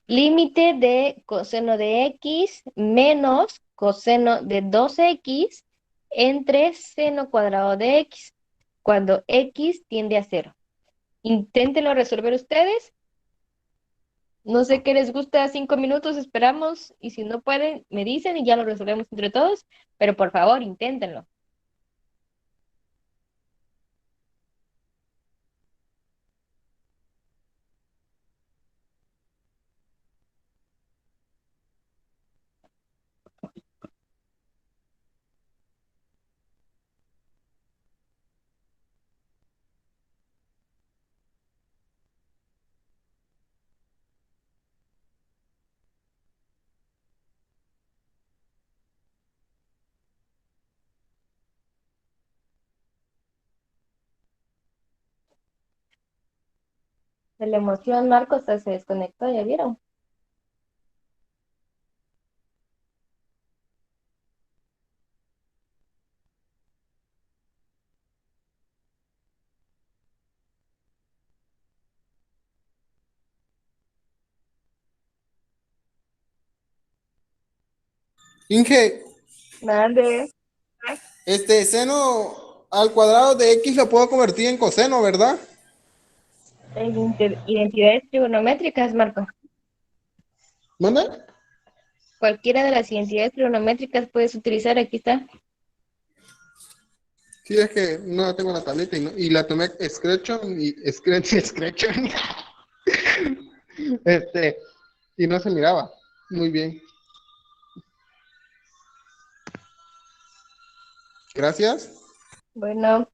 Límite de coseno de x menos coseno de 2x entre seno cuadrado de x, cuando x tiende a 0. Inténtenlo resolver ustedes. No sé qué les gusta, 5 minutos, esperamos, y si no pueden, me dicen y ya lo resolvemos entre todos, pero por favor, inténtenlo. De la emoción, Marcos hasta se desconectó, ¿ya vieron? Inge, Mande. seno al cuadrado de X lo puedo convertir en coseno, ¿verdad? Identidades trigonométricas, Marco. ¿Manda? Cualquiera de las identidades trigonométricas puedes utilizar, aquí está. Sí, es que no la tengo en la tableta y la tomé screenshot y screenshot, este, y no se miraba muy bien. Gracias. Bueno,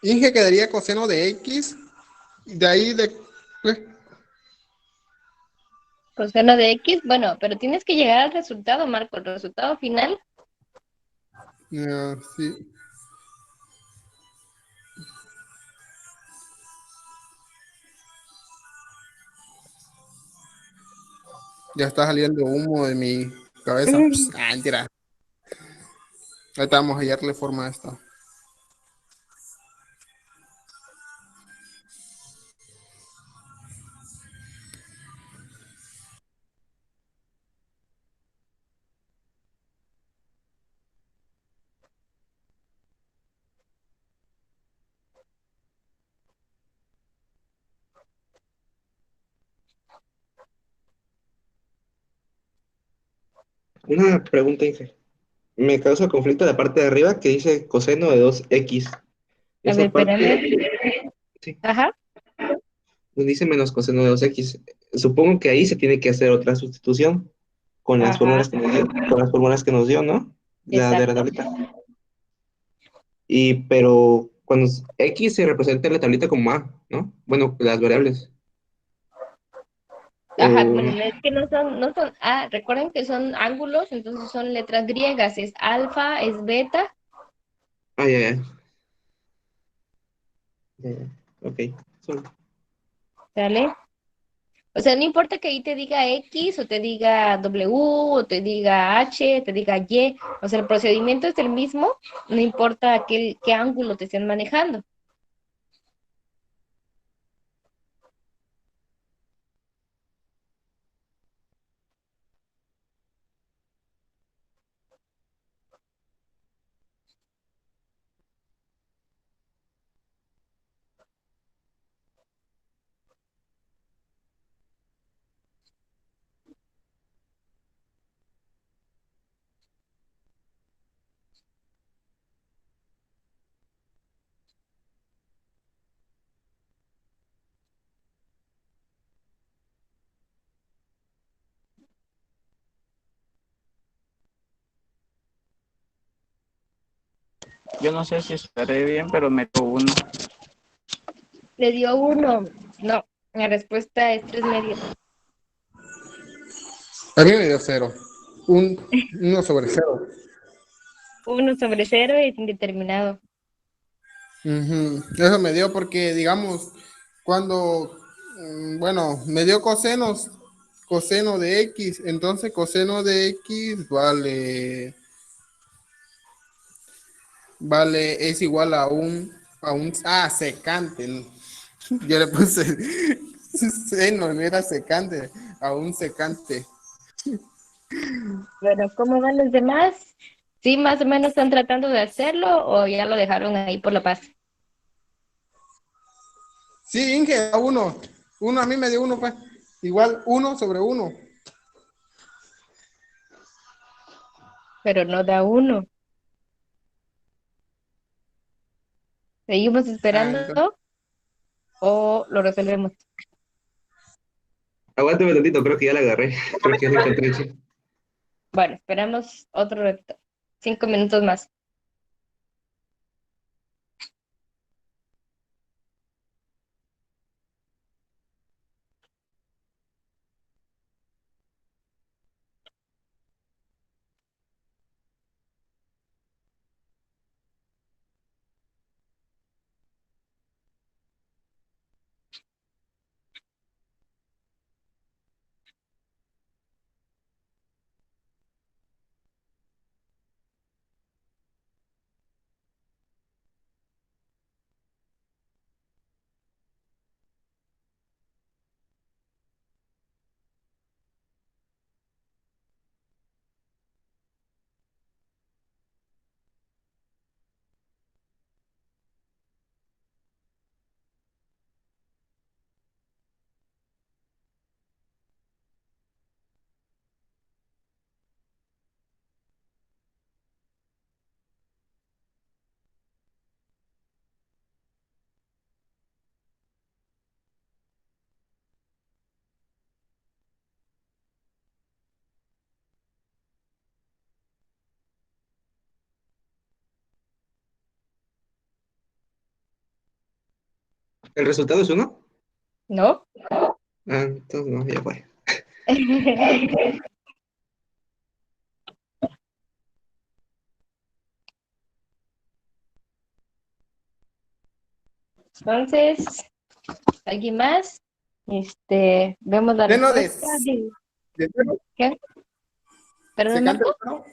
Inge quedaría coseno de X. De ahí de. Pues, Coseno de X, bueno, pero tienes que llegar al resultado, Marco. El resultado final, sí. Ya está saliendo humo de mi cabeza. Pss, mentira. Ahorita vamos a hallarle forma a esto. Una pregunta, Inge. Me causa conflicto la parte de arriba que dice coseno de 2x. a ver, Esa espérame. parte, sí, Ajá, dice menos coseno de 2x. Supongo que ahí se tiene que hacer otra sustitución con las ajá, fórmulas que nos dio, con las fórmulas que nos dio, ¿no? La de la exacto. tablita. Pero cuando x se representa en la tablita como a, ¿no? Bueno, las variables. Ajá, O, bueno, es que no son, recuerden que son ángulos, entonces son letras griegas, es alfa, es beta, ya, ya. Ya, ya. Ok. Solo. ¿sale? O sea, no importa que ahí te diga X o te diga W o te diga H, te diga Y, o sea, el procedimiento es el mismo, no importa qué ángulo te estén manejando. Yo no sé si estaré bien, pero meto uno. Le dio uno, no, la respuesta es 3/2. A mí me dio cero. 1/0. 1/0 es indeterminado. Ujú. Eso me dio porque, digamos, cuando, bueno, me dio coseno de X, entonces coseno de X vale, es igual secante. ¿No? Yo le puse seno, no era secante, a un secante. Bueno, ¿cómo van los demás? ¿Sí, más o menos están tratando de hacerlo o ya lo dejaron ahí por la paz? Sí, Inge, a uno. Uno a mí me dio uno, pues. Igual 1/1. Pero no da uno. ¿Seguimos esperando Entonces, o lo resolvemos? Aguántame tantito, creo que ya la agarré. Creo que ya la encontré, sí. Bueno, esperamos otro reto. 5 minutos más. ¿El resultado es 1? ¿No? Entonces no, ya fue. Entonces, ¿alguien más? Vemos la Seno respuesta. de cero, ¿Qué? ¿Perdón, secante de Marco? cero,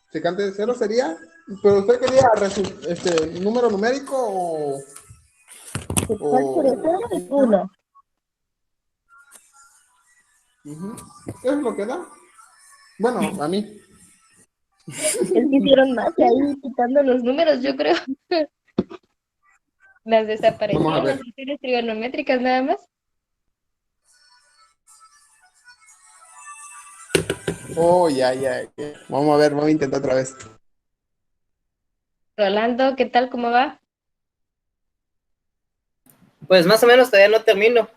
secante de cero sería, pero usted quería número numérico Secante o de cero es 1. Ujú. Eso es lo que da. Bueno, a mí. Es que hicieron más ahí quitando los números, yo creo. Las Vamos a desaparecieron, las ver. funciones trigonométricas nada más. Oh, ya. Vamos a ver, vamos a intentar otra vez. Rolando, ¿qué tal? ¿Cómo va? Pues más o menos todavía no termino.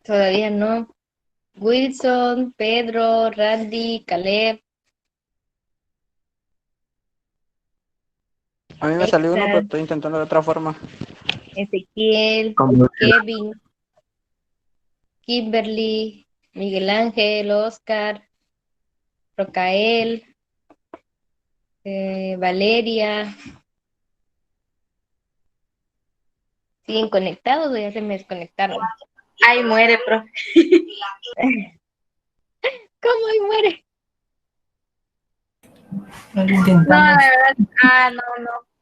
Todavía no. Wilson, Pedro, Randy, Caleb, A mí me salió uno, pero Héctor, estoy intentando de otra forma. Ezequiel, Kevin, Kimberly, Miguel Ángel, Oscar, Rocael, Valeria. ¿Siguen conectados o ya se me desconectaron? Ay, muere, profe. ¿Cómo ahí muere? No, de verdad.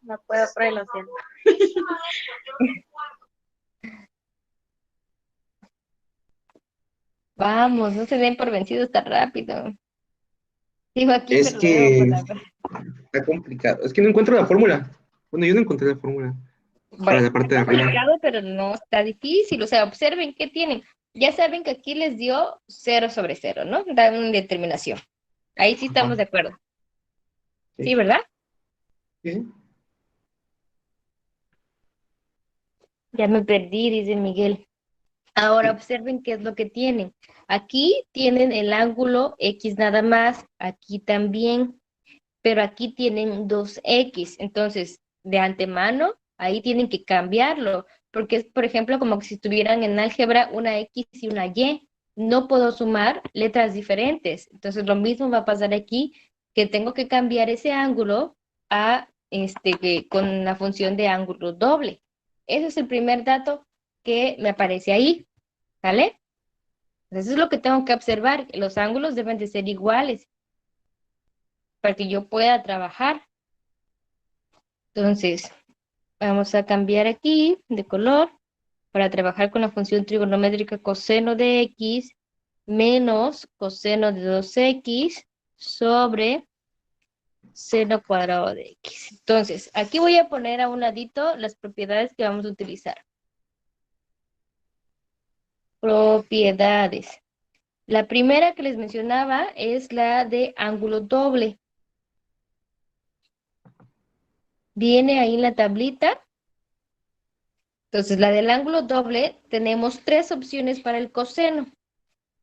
No puedo, profe, lo siento. Vamos, no se den por vencidos tan rápido. Sigo aquí, Es pero lo dejo por que la... está complicado. Es que no encuentro la fórmula. Bueno, yo no encontré la fórmula para Bueno, la parte de está arriba. complicado, pero no está difícil. O sea, observen qué tienen. Ya saben que aquí les dio 0/0, ¿no? Dan una determinación. Ahí sí estamos Ajá. de acuerdo. Sí, Sí. ¿verdad? Sí. Ya me perdí, dice Miguel. Ahora observen qué es lo que tienen. Aquí tienen el ángulo X nada más, aquí también, pero aquí tienen 2X. Entonces, de antemano, ahí tienen que cambiarlo, porque es, por ejemplo, como que si estuvieran en álgebra una X y una Y. No puedo sumar letras diferentes. Entonces, lo mismo va a pasar aquí, que tengo que cambiar ese ángulo a que con la función de ángulo doble. Ese es el primer dato que me aparece ahí, ¿vale? Entonces, eso es lo que tengo que observar. Los ángulos deben de ser iguales para que yo pueda trabajar. Entonces, vamos a cambiar aquí de color para trabajar con la función trigonométrica coseno de x menos coseno de 2x sobre seno cuadrado de x. Entonces, aquí voy a poner a un ladito las propiedades que vamos a utilizar. Propiedades. La primera que les mencionaba es la de ángulo doble. Viene ahí en la tablita. Entonces, la del ángulo doble, tenemos 3 opciones para el coseno,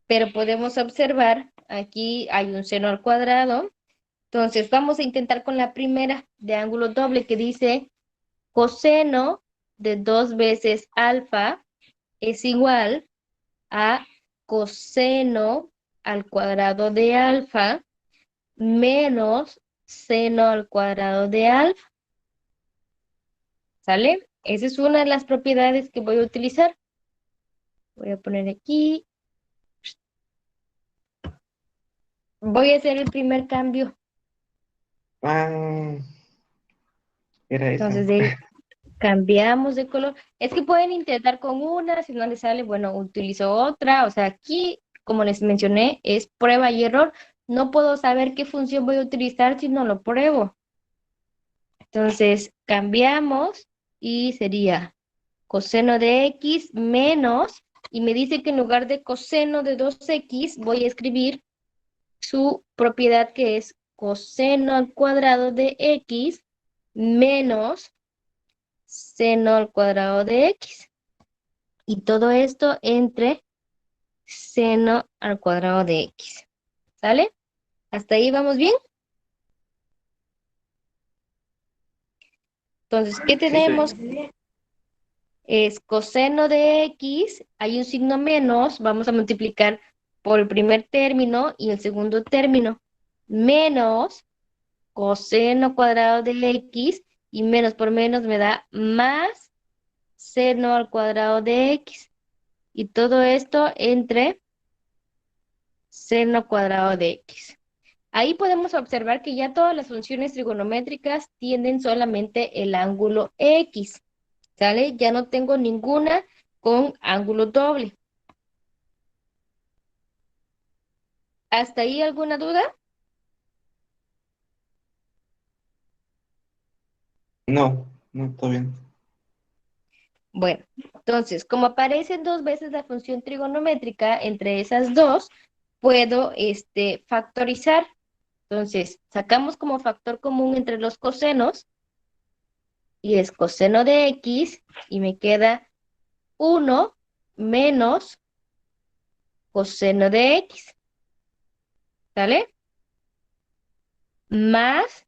pero podemos observar, aquí hay un seno al cuadrado. Entonces, vamos a intentar con la primera de ángulo doble que dice coseno de 2 veces alfa es igual a coseno al cuadrado de alfa menos seno al cuadrado de alfa. ¿Sale? Esa es una de las propiedades que voy a utilizar. Voy a poner aquí. Voy a hacer el primer cambio. Ah, era esa. Entonces, cambiamos de color. Es que pueden intentar con una, si no les sale, bueno, utilizo otra. O sea, aquí, como les mencioné, es prueba y error. No puedo saber qué función voy a utilizar si no lo pruebo. Entonces, cambiamos y sería coseno de x menos, y me dice que en lugar de coseno de 2x, voy a escribir su propiedad que es coseno al cuadrado de x menos seno al cuadrado de x. Y todo esto entre seno al cuadrado de x. ¿Sale? ¿Hasta ahí vamos bien? Entonces, ¿qué Sí. tenemos? es coseno de x, hay un signo menos, vamos a multiplicar por el primer término y el segundo término, menos coseno cuadrado de x, y menos por menos me da más seno al cuadrado de x. Y todo esto entre seno cuadrado de x. Ahí podemos observar que ya todas las funciones trigonométricas tienen solamente el ángulo x, ¿sale? Ya no tengo ninguna con ángulo doble. ¿Hasta ahí alguna duda? No, no, está bien. Bueno, entonces, como aparecen dos veces la función trigonométrica entre esas dos, puedo factorizar. Entonces, sacamos como factor común entre los cosenos, y es coseno de x, y me queda 1 menos coseno de x, ¿sale? Más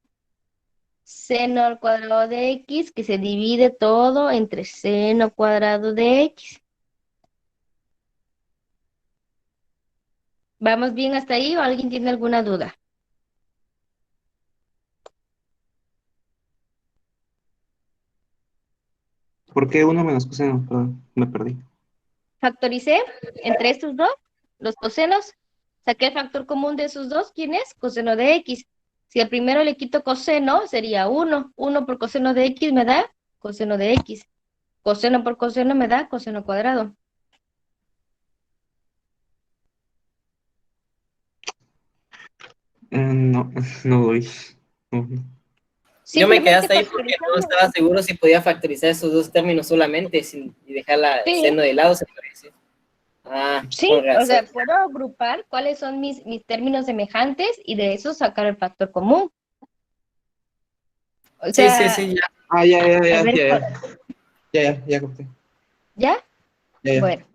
seno al cuadrado de x, que se divide todo entre seno cuadrado de x. ¿Vamos bien hasta ahí o alguien tiene alguna duda? ¿Por qué uno menos coseno? Perdón, me perdí. Factoricé entre estos dos, los cosenos, saqué el factor común de esos dos, ¿quién es? Coseno de x. Si al primero le quito coseno, sería 1. 1 por coseno de x me da coseno de x. Coseno por coseno me da coseno cuadrado. No, no doy. No. Yo me quedé Simplemente hasta ahí porque no factorizando. estaba seguro si podía factorizar esos dos términos solamente y dejar la Sí, seno de lado, se puede decir. Ah, sí, con o razón. sea, puedo agrupar cuáles son mis términos semejantes y de eso sacar el factor común. O Sí, sí, sea, sí, ya. Ah, ya, ya, a ya, ver, ya, ya, ya, ya, ya, capté. ¿ya? Ya, ya. Bueno,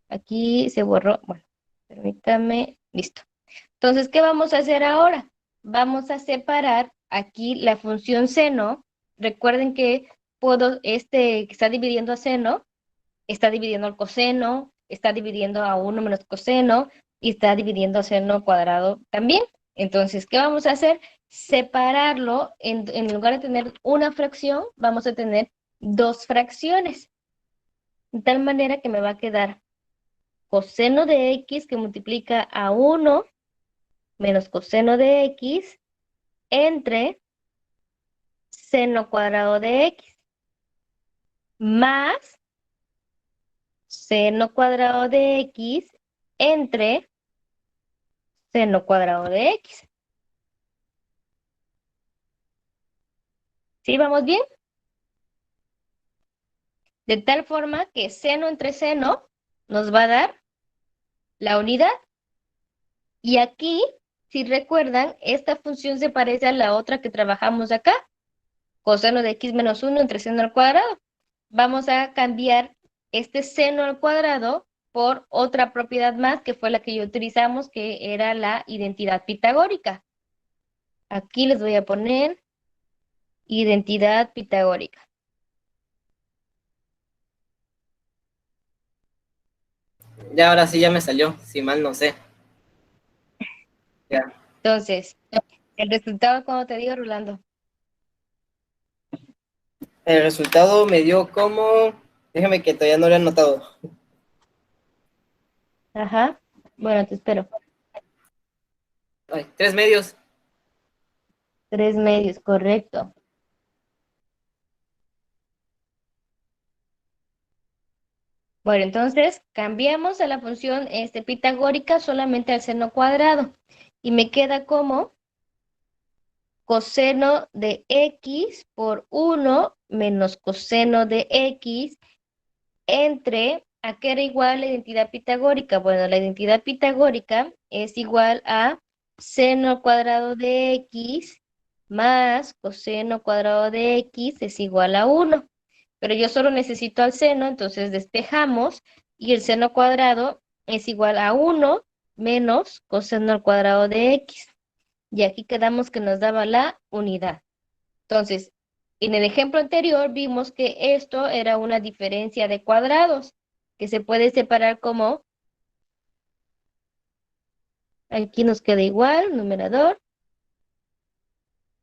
aquí se borró. Bueno, permítame, listo. Entonces, ¿qué vamos a hacer ahora? Vamos a separar aquí la función seno. Recuerden que puedo, que está dividiendo a seno, está dividiendo al coseno, está dividiendo a 1 menos coseno y está dividiendo a seno cuadrado también. Entonces, ¿qué vamos a hacer? Separarlo, en lugar de tener una fracción, vamos a tener dos fracciones. De tal manera que me va a quedar coseno de x que multiplica a 1 menos coseno de x entre seno cuadrado de x más seno cuadrado de x entre seno cuadrado de x. ¿Sí vamos bien? De tal forma que seno entre seno nos va a dar la unidad. Y aquí, si recuerdan, esta función se parece a la otra que trabajamos acá. Coseno de x menos 1 entre seno al cuadrado. Vamos a cambiar este seno al cuadrado por otra propiedad más, que fue la que ya utilizamos, que era la identidad pitagórica. Aquí les voy a poner identidad pitagórica. Ya ahora sí ya me salió, si mal no sé. Ya. Entonces, el resultado, ¿cómo te digo, Rolando? El resultado me dio como, déjame que todavía no lo he anotado. Ajá. Bueno, te espero. Ay, 3 medios. 3 medios, correcto. Bueno, entonces cambiamos a la función pitagórica solamente al seno cuadrado. Y me queda como coseno de x por 1 menos coseno de x entre, ¿a qué era igual la identidad pitagórica? Bueno, la identidad pitagórica es igual a seno al cuadrado de x más coseno cuadrado de x es igual a 1. Pero yo solo necesito al seno, entonces despejamos y el seno cuadrado es igual a 1 menos coseno al cuadrado de x. Y aquí quedamos que nos daba la unidad. Entonces, En el ejemplo anterior vimos que esto era una diferencia de cuadrados, que se puede separar como, aquí nos queda igual, numerador,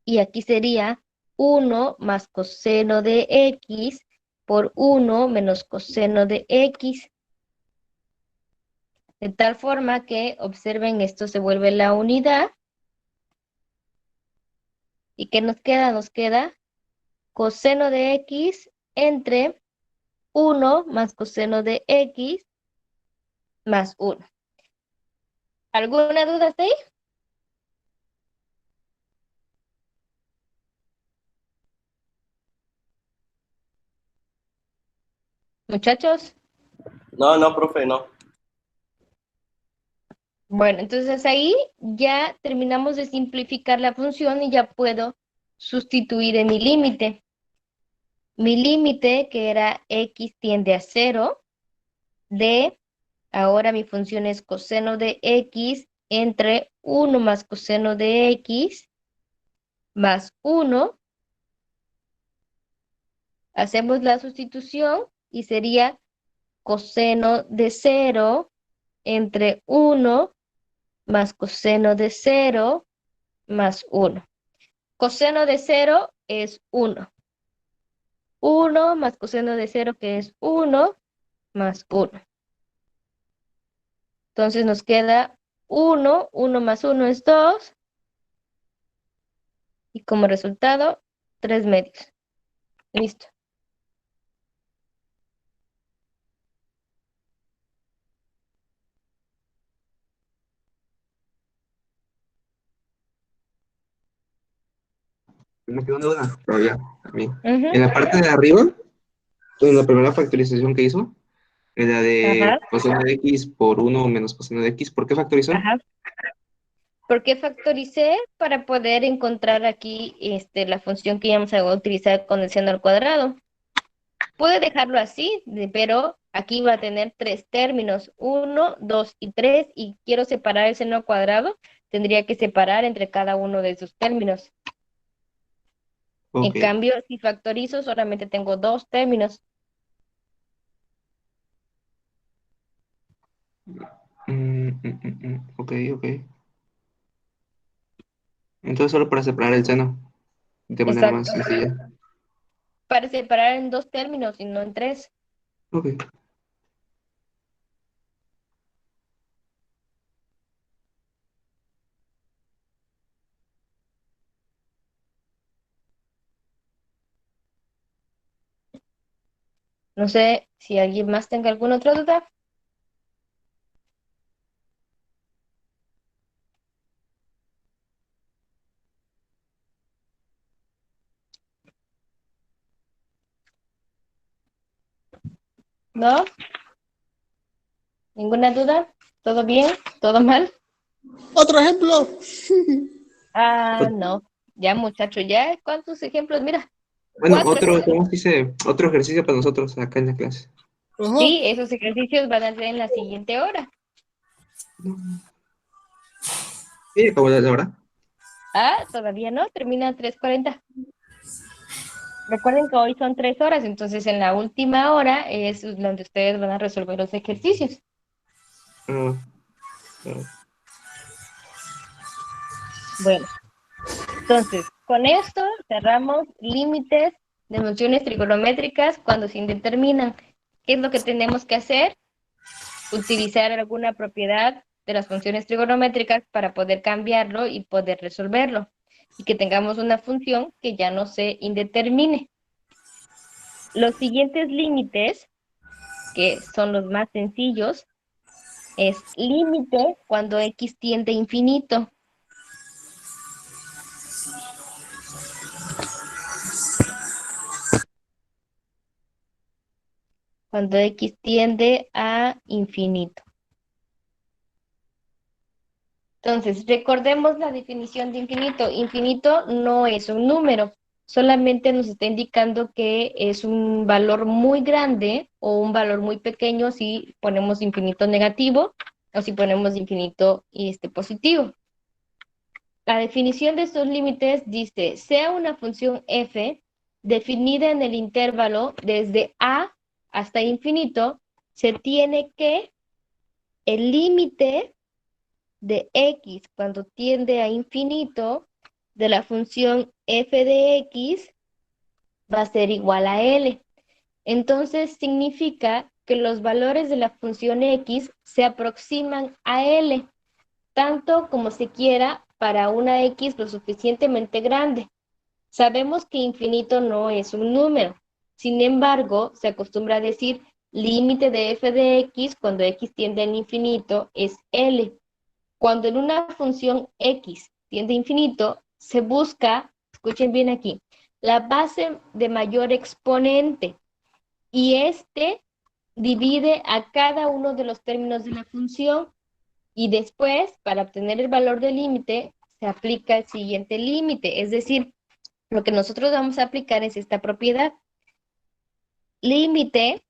y aquí sería 1 más coseno de x por 1 menos coseno de x. De tal forma que, observen, esto se vuelve la unidad. ¿Y qué nos queda? Nos queda coseno de x entre 1 más coseno de x más 1. ¿Alguna duda hasta ahí? Muchachos. No, profe, no. Bueno, entonces ahí ya terminamos de simplificar la función y ya puedo sustituir en mi límite. Mi límite, que era x tiende a 0, de, ahora mi función es coseno de x entre 1 más coseno de x más 1. Hacemos la sustitución y sería coseno de 0 entre 1 más coseno de 0 más 1. Coseno de 0 es 1. 1 más coseno de 0, que es 1, más 1. Entonces nos queda 1, 1 más 1 es 2. Y como resultado, 3 medios. Listo. Me quedó una duda, pero ya, también. Ujú. En la parte de arriba, en la primera factorización que hizo, en la de Ajá, coseno de x por 1 menos coseno de x, ¿por qué factorizó? ajá. ¿Por qué factoricé? Para poder encontrar aquí la función que íbamos a utilizar con el seno al cuadrado. Puede dejarlo así, pero aquí va a tener 3 términos, 1, 2 y 3, y quiero separar el seno al cuadrado, tendría que separar entre cada uno de esos términos. En Ok. cambio, si factorizo, solamente tengo 2 términos. Ok, ok. Entonces solo para separar el seno, de manera más Exacto. sencilla. Para separar en 2 términos y no en 3. Ok. No sé si alguien más tenga alguna otra duda. ¿No? ¿Ninguna duda? ¿Todo bien? ¿Todo mal? Otro ejemplo. Ah, no. Ya, muchachos, ya. ¿Cuántos ejemplos? Mira, Bueno, 4 otro, ejemplos. ¿cómo se dice? Otro ejercicio para nosotros acá en la clase. Ajá. Sí, esos ejercicios van a ser en la siguiente hora. Sí, como la hora. Ah, todavía no, termina a 3:40. Recuerden que hoy son 3 horas, entonces en la última hora es donde ustedes van a resolver los ejercicios. Ah, ah. Bueno, entonces, con esto cerramos límites de funciones trigonométricas cuando se indeterminan. ¿Qué es lo que tenemos que hacer? Utilizar alguna propiedad de las funciones trigonométricas para poder cambiarlo y poder resolverlo. Y que tengamos una función que ya no se indetermine. Los siguientes límites, que son los más sencillos, es límite cuando x tiende a infinito. Cuando x tiende a infinito. Entonces, recordemos la definición de infinito. Infinito no es un número, solamente nos está indicando que es un valor muy grande o un valor muy pequeño si ponemos infinito negativo o si ponemos infinito positivo. La definición de estos límites dice, sea una función f definida en el intervalo desde a hasta infinito, se tiene que el límite de x cuando tiende a infinito de la función f de x va a ser igual a L. Entonces significa que los valores de la función x se aproximan a L, tanto como se quiera para una x lo suficientemente grande. Sabemos que infinito no es un número. Sin embargo, se acostumbra a decir límite de f de x cuando x tiende al infinito es L. Cuando en una función x tiende a infinito, se busca, escuchen bien aquí, la base de mayor exponente y este divide a cada uno de los términos de la función y después, para obtener el valor del límite, se aplica el siguiente límite, es decir, lo que nosotros vamos a aplicar es esta propiedad. Límite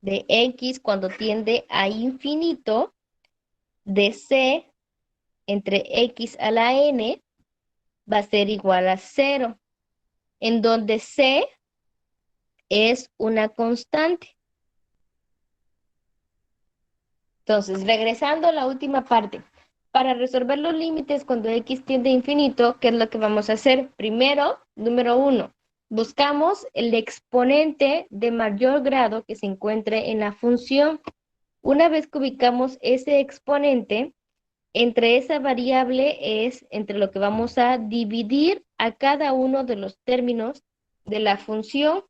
de x cuando tiende a infinito de c entre x a la n va a ser igual a 0, en donde c es una constante. Entonces, regresando a la última parte, para resolver los límites cuando x tiende a infinito, ¿qué es lo que vamos a hacer? Primero, número 1, buscamos el exponente de mayor grado que se encuentre en la función. Una vez que ubicamos ese exponente, entre esa variable es entre lo que vamos a dividir a cada uno de los términos de la función.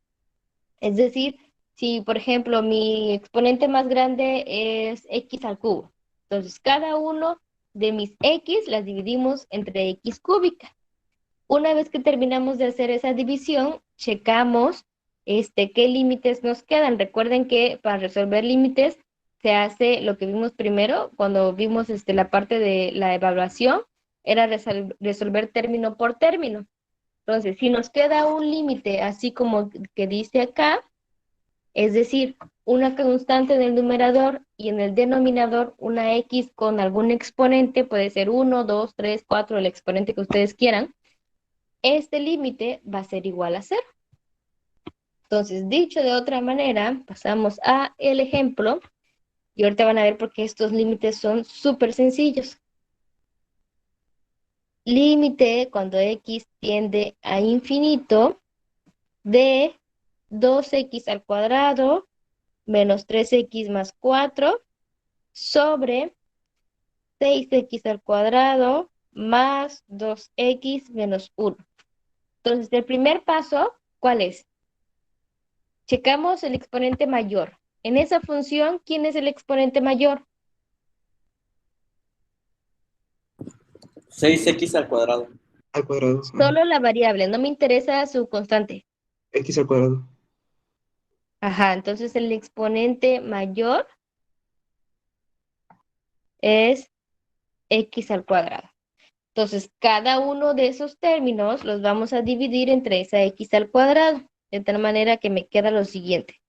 Es decir, si por ejemplo mi exponente más grande es x al cubo, entonces cada uno de mis x las dividimos entre x cúbica. Una vez que terminamos de hacer esa división, checamos qué límites nos quedan. Recuerden que para resolver límites se hace lo que vimos primero, cuando vimos la parte de la evaluación, era resolver término por término. Entonces, si nos queda un límite, así como que dice acá, es decir, una constante en el numerador y en el denominador una x con algún exponente, puede ser 1, 2, 3, 4, el exponente que ustedes quieran, este límite va a ser igual a 0. Entonces, dicho de otra manera, pasamos a el ejemplo y ahorita van a ver por qué estos límites son súper sencillos. Límite cuando x tiende a infinito de 2x al cuadrado menos 3x más 4 sobre 6x al cuadrado más 2x menos 1. Entonces, el primer paso, ¿cuál es? Checamos el exponente mayor. En esa función, ¿quién es el exponente mayor? 6x al cuadrado. Al cuadrado. Solo la variable, no me interesa su constante. X al cuadrado. Ajá, entonces el exponente mayor es x al cuadrado. Entonces, cada uno de esos términos los vamos a dividir entre esa x al cuadrado, de tal manera que me queda lo siguiente.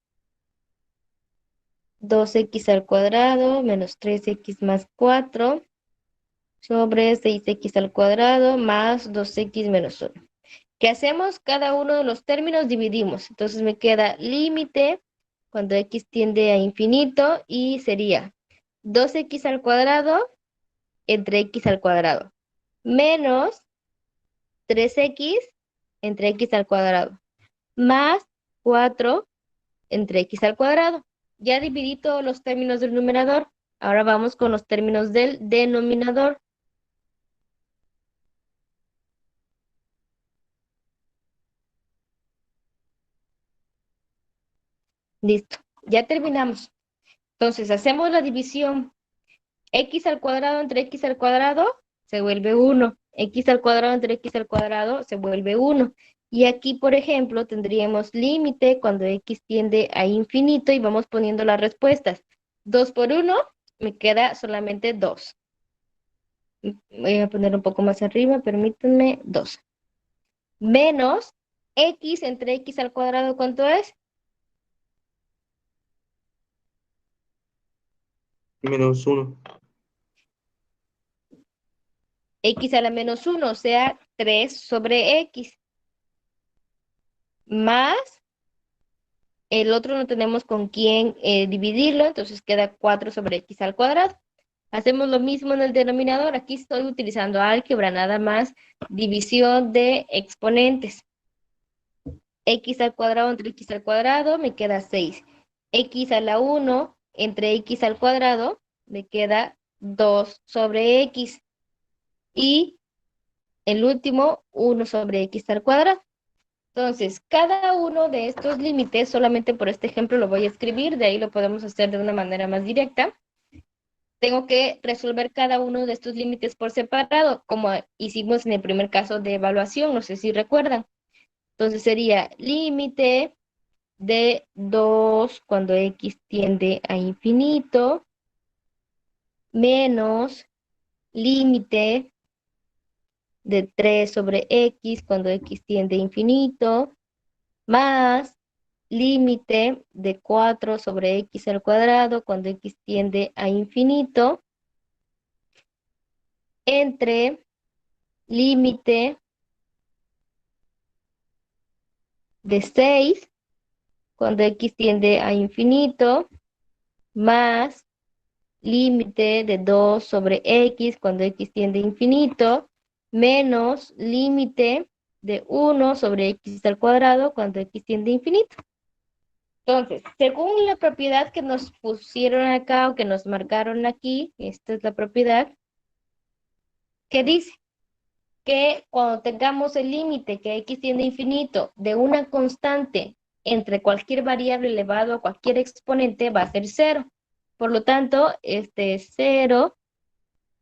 2x al cuadrado menos 3x más 4 sobre 6x al cuadrado más 2x menos 1. ¿Qué hacemos? Cada uno de los términos dividimos. Entonces me queda límite cuando x tiende a infinito y sería 2x al cuadrado entre x al cuadrado menos 3x entre x al cuadrado más 4 entre x al cuadrado. Ya dividí todos los términos del numerador. Ahora vamos con los términos del denominador. Listo, ya terminamos. Entonces hacemos la división. X al cuadrado entre x al cuadrado se vuelve 1. X al cuadrado entre x al cuadrado se vuelve 1. Y aquí, por ejemplo, tendríamos límite cuando x tiende a infinito y vamos poniendo las respuestas. 2 por 1, me queda solamente 2. Voy a poner un poco más arriba, permítanme, 2. Menos x entre x al cuadrado, ¿cuánto es? Menos 1. X a la menos 1, o sea, 3 sobre x. más el otro no tenemos con quién dividirlo, entonces queda 4 sobre x al cuadrado. Hacemos lo mismo en el denominador. Aquí estoy utilizando álgebra, nada más división de exponentes. X al cuadrado entre x al cuadrado me queda 6. X a la 1 entre x al cuadrado me queda 2 sobre x. Y el último, 1 sobre x al cuadrado. Entonces, cada uno de estos límites, solamente por este ejemplo lo voy a escribir, de ahí lo podemos hacer de una manera más directa. Tengo que resolver cada uno de estos límites por separado, como hicimos en el primer caso de evaluación, no sé si recuerdan. Entonces sería límite de 2 cuando x tiende a infinito, menos límite de 3 sobre x cuando x tiende a infinito, más límite de 4 sobre x al cuadrado cuando x tiende a infinito, entre límite de 6 cuando x tiende a infinito, más límite de 2 sobre x cuando x tiende a infinito, menos límite de 1 sobre x al cuadrado cuando x tiende a infinito. Entonces, según la propiedad que nos pusieron acá o que nos marcaron aquí, esta es la propiedad, que dice que cuando tengamos el límite que x tiende a infinito de una constante entre cualquier variable elevado a cualquier exponente va a ser 0. Por lo tanto, este es 0,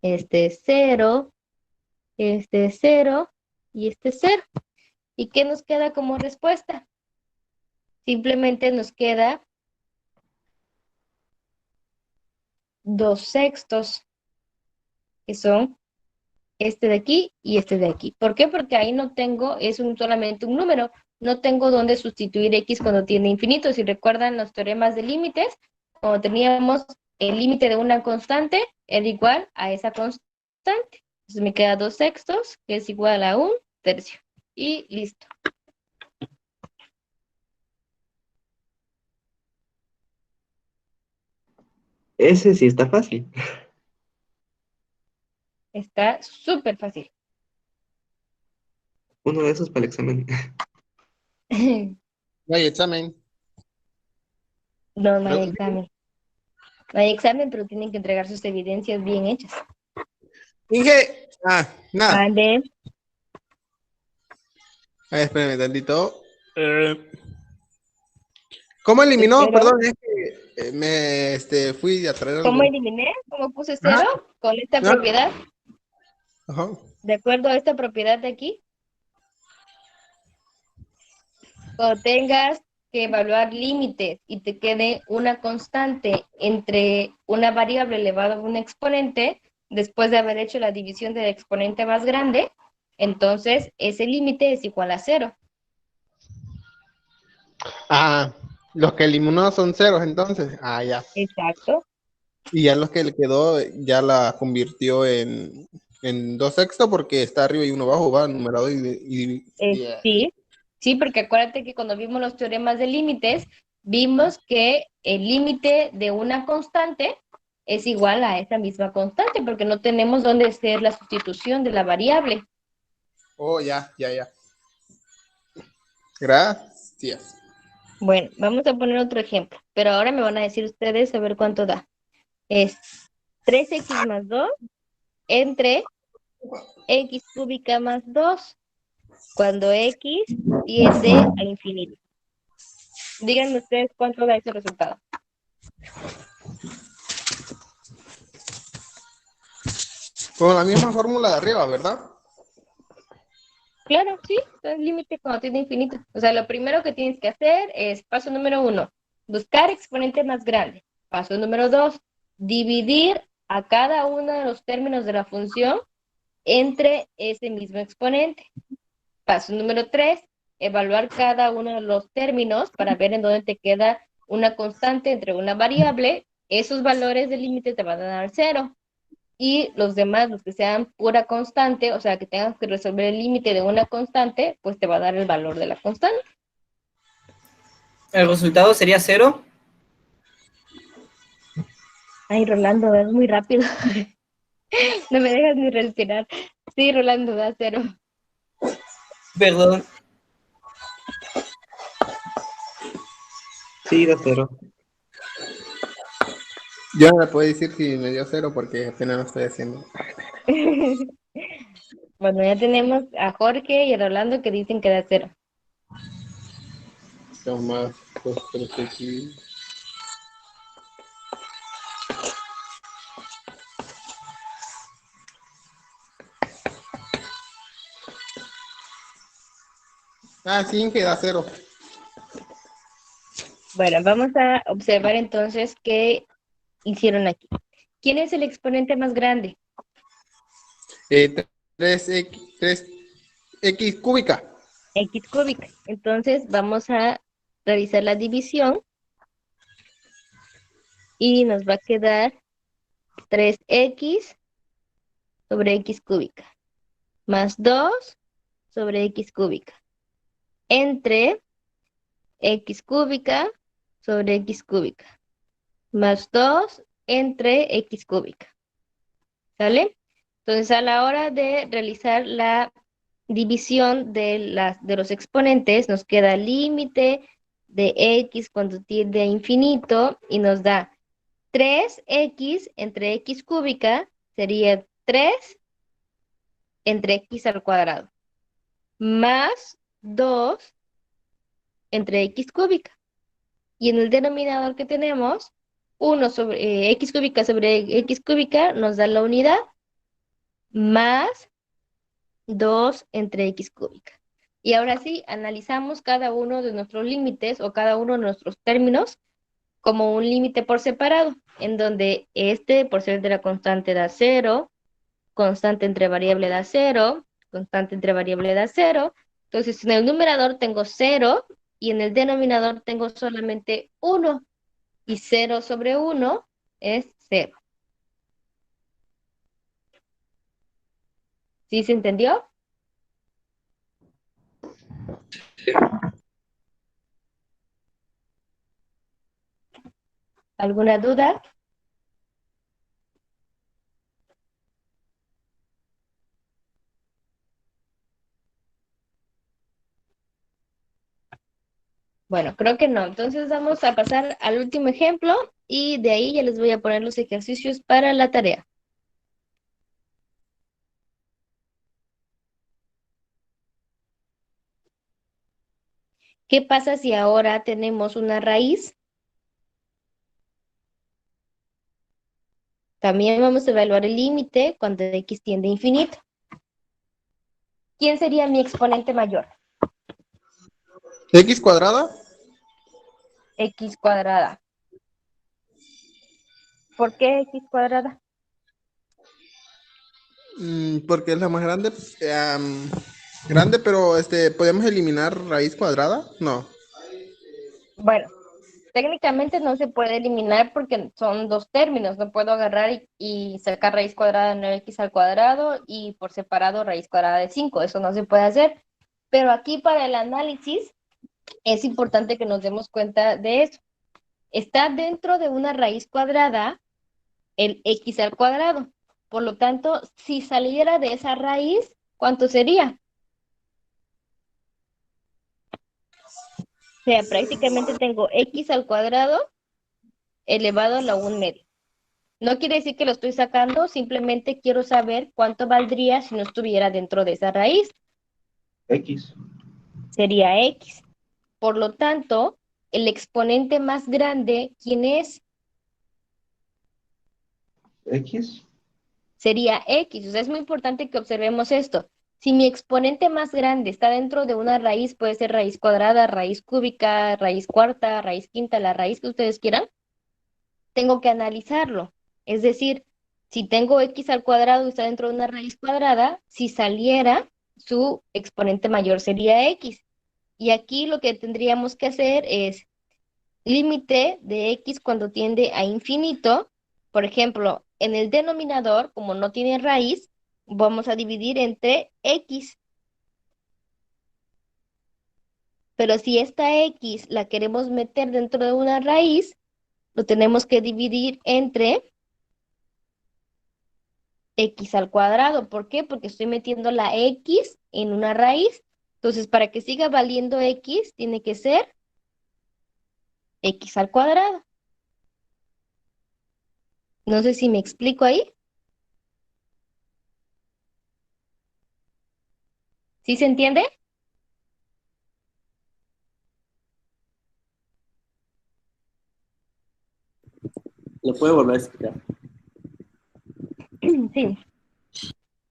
este es 0, este es 0 y este es 0. ¿Y qué nos queda como respuesta? Simplemente nos queda 2/6, que son este de aquí y este de aquí. ¿Por qué? Porque ahí no tengo, es solamente un número, no tengo dónde sustituir x cuando tiene infinito. Si recuerdan los teoremas de límites, cuando teníamos el límite de una constante, era igual a esa constante. Entonces me queda 2/6, que es igual a 1/3. Y listo. Ese sí está fácil. Está súper fácil. Uno de esos para el examen. No hay examen. No, no hay Pero- examen. No hay examen, pero tienen que entregar sus evidencias bien hechas. Inge. Nada. Mande. A ver, espérame tantito. ¿Cómo eliminó? Espero. Perdón, es que me fui a traer ¿Cómo algo. eliminé? ¿Cómo puse 0? Con esta Ah. propiedad. Ajá. De acuerdo a esta propiedad de aquí. Cuando tengas que evaluar límites y te quede una constante entre una variable elevada a un exponente, después de haber hecho la división del exponente más grande, entonces ese límite es igual a 0. Los que eliminó son ceros entonces. Ya. Exacto. Y ya los que le quedó, ya la convirtió en 2/6 porque está arriba y uno abajo, va numerado Sí, sí, porque acuérdate que cuando vimos los teoremas de límites, vimos que el límite de una constante es igual a esa misma constante, porque no tenemos dónde hacer la sustitución de la variable. Oh, ya. Gracias. Bueno, vamos a poner otro ejemplo, pero ahora me van a decir ustedes a ver cuánto da. Es 3x más 2 entre x cúbica más 2 cuando x tiende a infinito. Díganme ustedes cuánto da ese resultado. Con la misma fórmula de arriba, ¿verdad? Claro, sí, es límite cuando tiene infinito. O sea, lo primero que tienes que hacer es, paso número 1, buscar exponente más grande. Paso número 2, dividir a cada uno de los términos de la función entre ese mismo exponente. Paso número 3, evaluar cada uno de los términos para ver en dónde te queda una constante entre una variable. Esos valores del límite te van a dar 0. Y los demás, los que sean pura constante, o sea, que tengas que resolver el límite de una constante, pues te va a dar el valor de la constante. El resultado sería 0. Ay, Rolando, es muy rápido. No me dejas ni respirar. Sí, Rolando, da 0. Perdón. Sí, da 0. Yo no le puedo decir si me dio 0 porque apenas lo estoy haciendo. Bueno, ya tenemos a Jorge y a Rolando que dicen que da 0. Toma, pues, 3x. Ah, sí, que da 0. Bueno, vamos a observar entonces qué hicieron aquí. ¿Quién es el exponente más grande? 3x cúbica. X cúbica. Entonces vamos a realizar la división y nos va a quedar 3x sobre x cúbica más 2 sobre x cúbica entre x cúbica sobre x cúbica más 2 entre x cúbica. ¿Sale? Entonces, a la hora de realizar la división de los exponentes, nos queda límite de x cuando tiende a infinito y nos da 3x entre x cúbica, sería 3 entre x al cuadrado, más 2 entre x cúbica. Y en el denominador que tenemos, 1 sobre x cúbica sobre x cúbica nos da la unidad, más 2 entre x cúbica. Y ahora sí, analizamos cada uno de nuestros límites o cada uno de nuestros términos como un límite por separado, en donde este, por ser de la constante, da 0, constante entre variable da 0, constante entre variable da 0. Entonces, en el numerador tengo 0 y en el denominador tengo solamente 1. Y 0 sobre 1 es 0. ¿Sí se entendió? ¿Alguna duda? Bueno, creo que no. Entonces vamos a pasar al último ejemplo y de ahí ya les voy a poner los ejercicios para la tarea. ¿Qué pasa si ahora tenemos una raíz? También vamos a evaluar el límite cuando x tiende a infinito. ¿Quién sería mi exponente mayor? X cuadrada. X cuadrada. ¿Por qué x cuadrada? Porque es la más grande. Grande, pero ¿podemos eliminar raíz cuadrada? No. Bueno, técnicamente no se puede eliminar porque son dos términos. No puedo agarrar y sacar raíz cuadrada de 9x al cuadrado y por separado raíz cuadrada de 5. Eso no se puede hacer. Pero aquí para el análisis es importante que nos demos cuenta de eso. Está dentro de una raíz cuadrada el x al cuadrado. Por lo tanto, si saliera de esa raíz, ¿cuánto sería? O sea, prácticamente tengo x al cuadrado elevado a la 1 media. No quiere decir que lo estoy sacando, simplemente quiero saber cuánto valdría si no estuviera dentro de esa raíz. X. Sería x. Por lo tanto, el exponente más grande, ¿quién es? X. Sería x. O sea, es muy importante que observemos esto. Si mi exponente más grande está dentro de una raíz, puede ser raíz cuadrada, raíz cúbica, raíz cuarta, raíz quinta, la raíz que ustedes quieran, tengo que analizarlo. Es decir, si tengo x al cuadrado y está dentro de una raíz cuadrada, si saliera, su exponente mayor sería x. Y aquí lo que tendríamos que hacer es límite de x cuando tiende a infinito. Por ejemplo, en el denominador, como no tiene raíz, vamos a dividir entre x. Pero si esta x la queremos meter dentro de una raíz, lo tenemos que dividir entre x al cuadrado. ¿Por qué? Porque estoy metiendo la x en una raíz. Entonces, para que siga valiendo x, tiene que ser x al cuadrado. No sé si me explico ahí. ¿Sí se entiende? ¿Lo puede volver a explicar? Sí.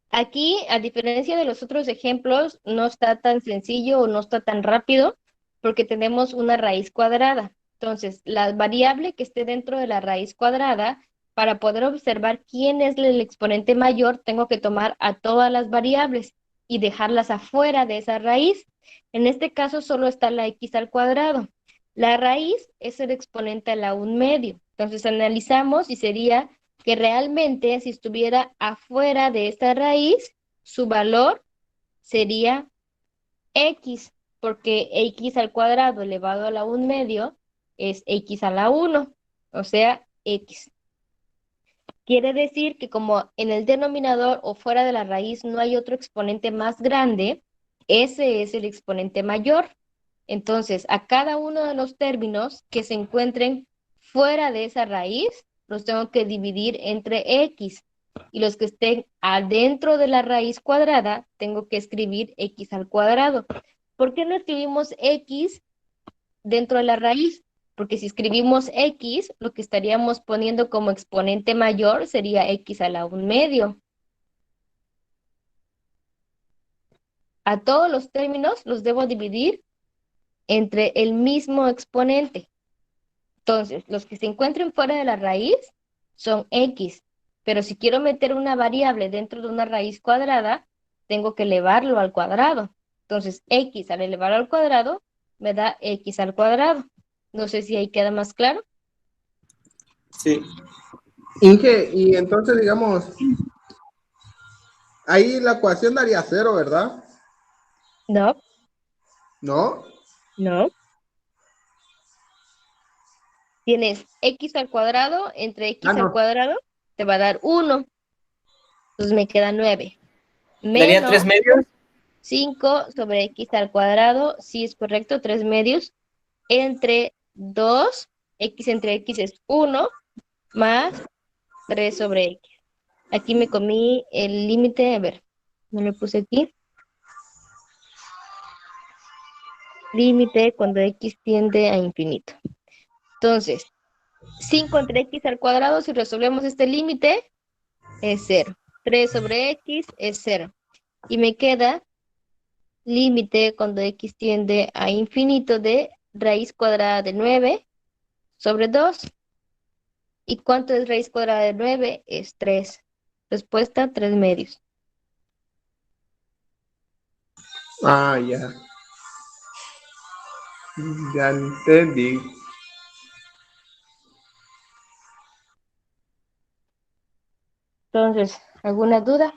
Aquí, a diferencia de los otros ejemplos, no está tan sencillo o no está tan rápido porque tenemos una raíz cuadrada. Entonces, la variable que esté dentro de la raíz cuadrada, para poder observar quién es el exponente mayor, tengo que tomar a todas las variables y dejarlas afuera de esa raíz. En este caso, solo está la x al cuadrado. La raíz es el exponente a la 1/2. Entonces, analizamos y sería que realmente si estuviera afuera de esta raíz, su valor sería x, porque x al cuadrado elevado a la 1/2 es x a la 1, o sea, x. Quiere decir que como en el denominador o fuera de la raíz no hay otro exponente más grande, ese es el exponente mayor. Entonces, a cada uno de los términos que se encuentren fuera de esa raíz, los tengo que dividir entre x. Y los que estén adentro de la raíz cuadrada, tengo que escribir x al cuadrado. ¿Por qué no escribimos x dentro de la raíz? Porque si escribimos x, lo que estaríamos poniendo como exponente mayor sería x a la 1/2. A todos los términos los debo dividir entre el mismo exponente. Entonces, los que se encuentren fuera de la raíz son x, pero si quiero meter una variable dentro de una raíz cuadrada, tengo que elevarlo al cuadrado. Entonces, x al elevarlo al cuadrado me da x al cuadrado. No sé si ahí queda más claro. Sí. Inge, y entonces, digamos, ahí la ecuación daría 0, ¿verdad? No, ¿No? no. Tienes x al cuadrado entre Ah, x al no. cuadrado, te va a dar 1. Entonces me queda 9. Daría 3 Menos medios. 5 sobre x al cuadrado, sí es correcto, 3 medios, entre 2, x entre x es 1, más 3 sobre x. Aquí me comí el límite, a ver, no lo puse aquí. Límite cuando x tiende a infinito. Entonces, 5 entre x al cuadrado, si resolvemos este límite, es 0. 3 sobre x es 0. Y me queda límite cuando x tiende a infinito de raíz cuadrada de 9 sobre 2. ¿Y cuánto es raíz cuadrada de 9? Es 3. Respuesta, 3 medios. Ah, ya. Ya entendí. Entonces, ¿alguna duda?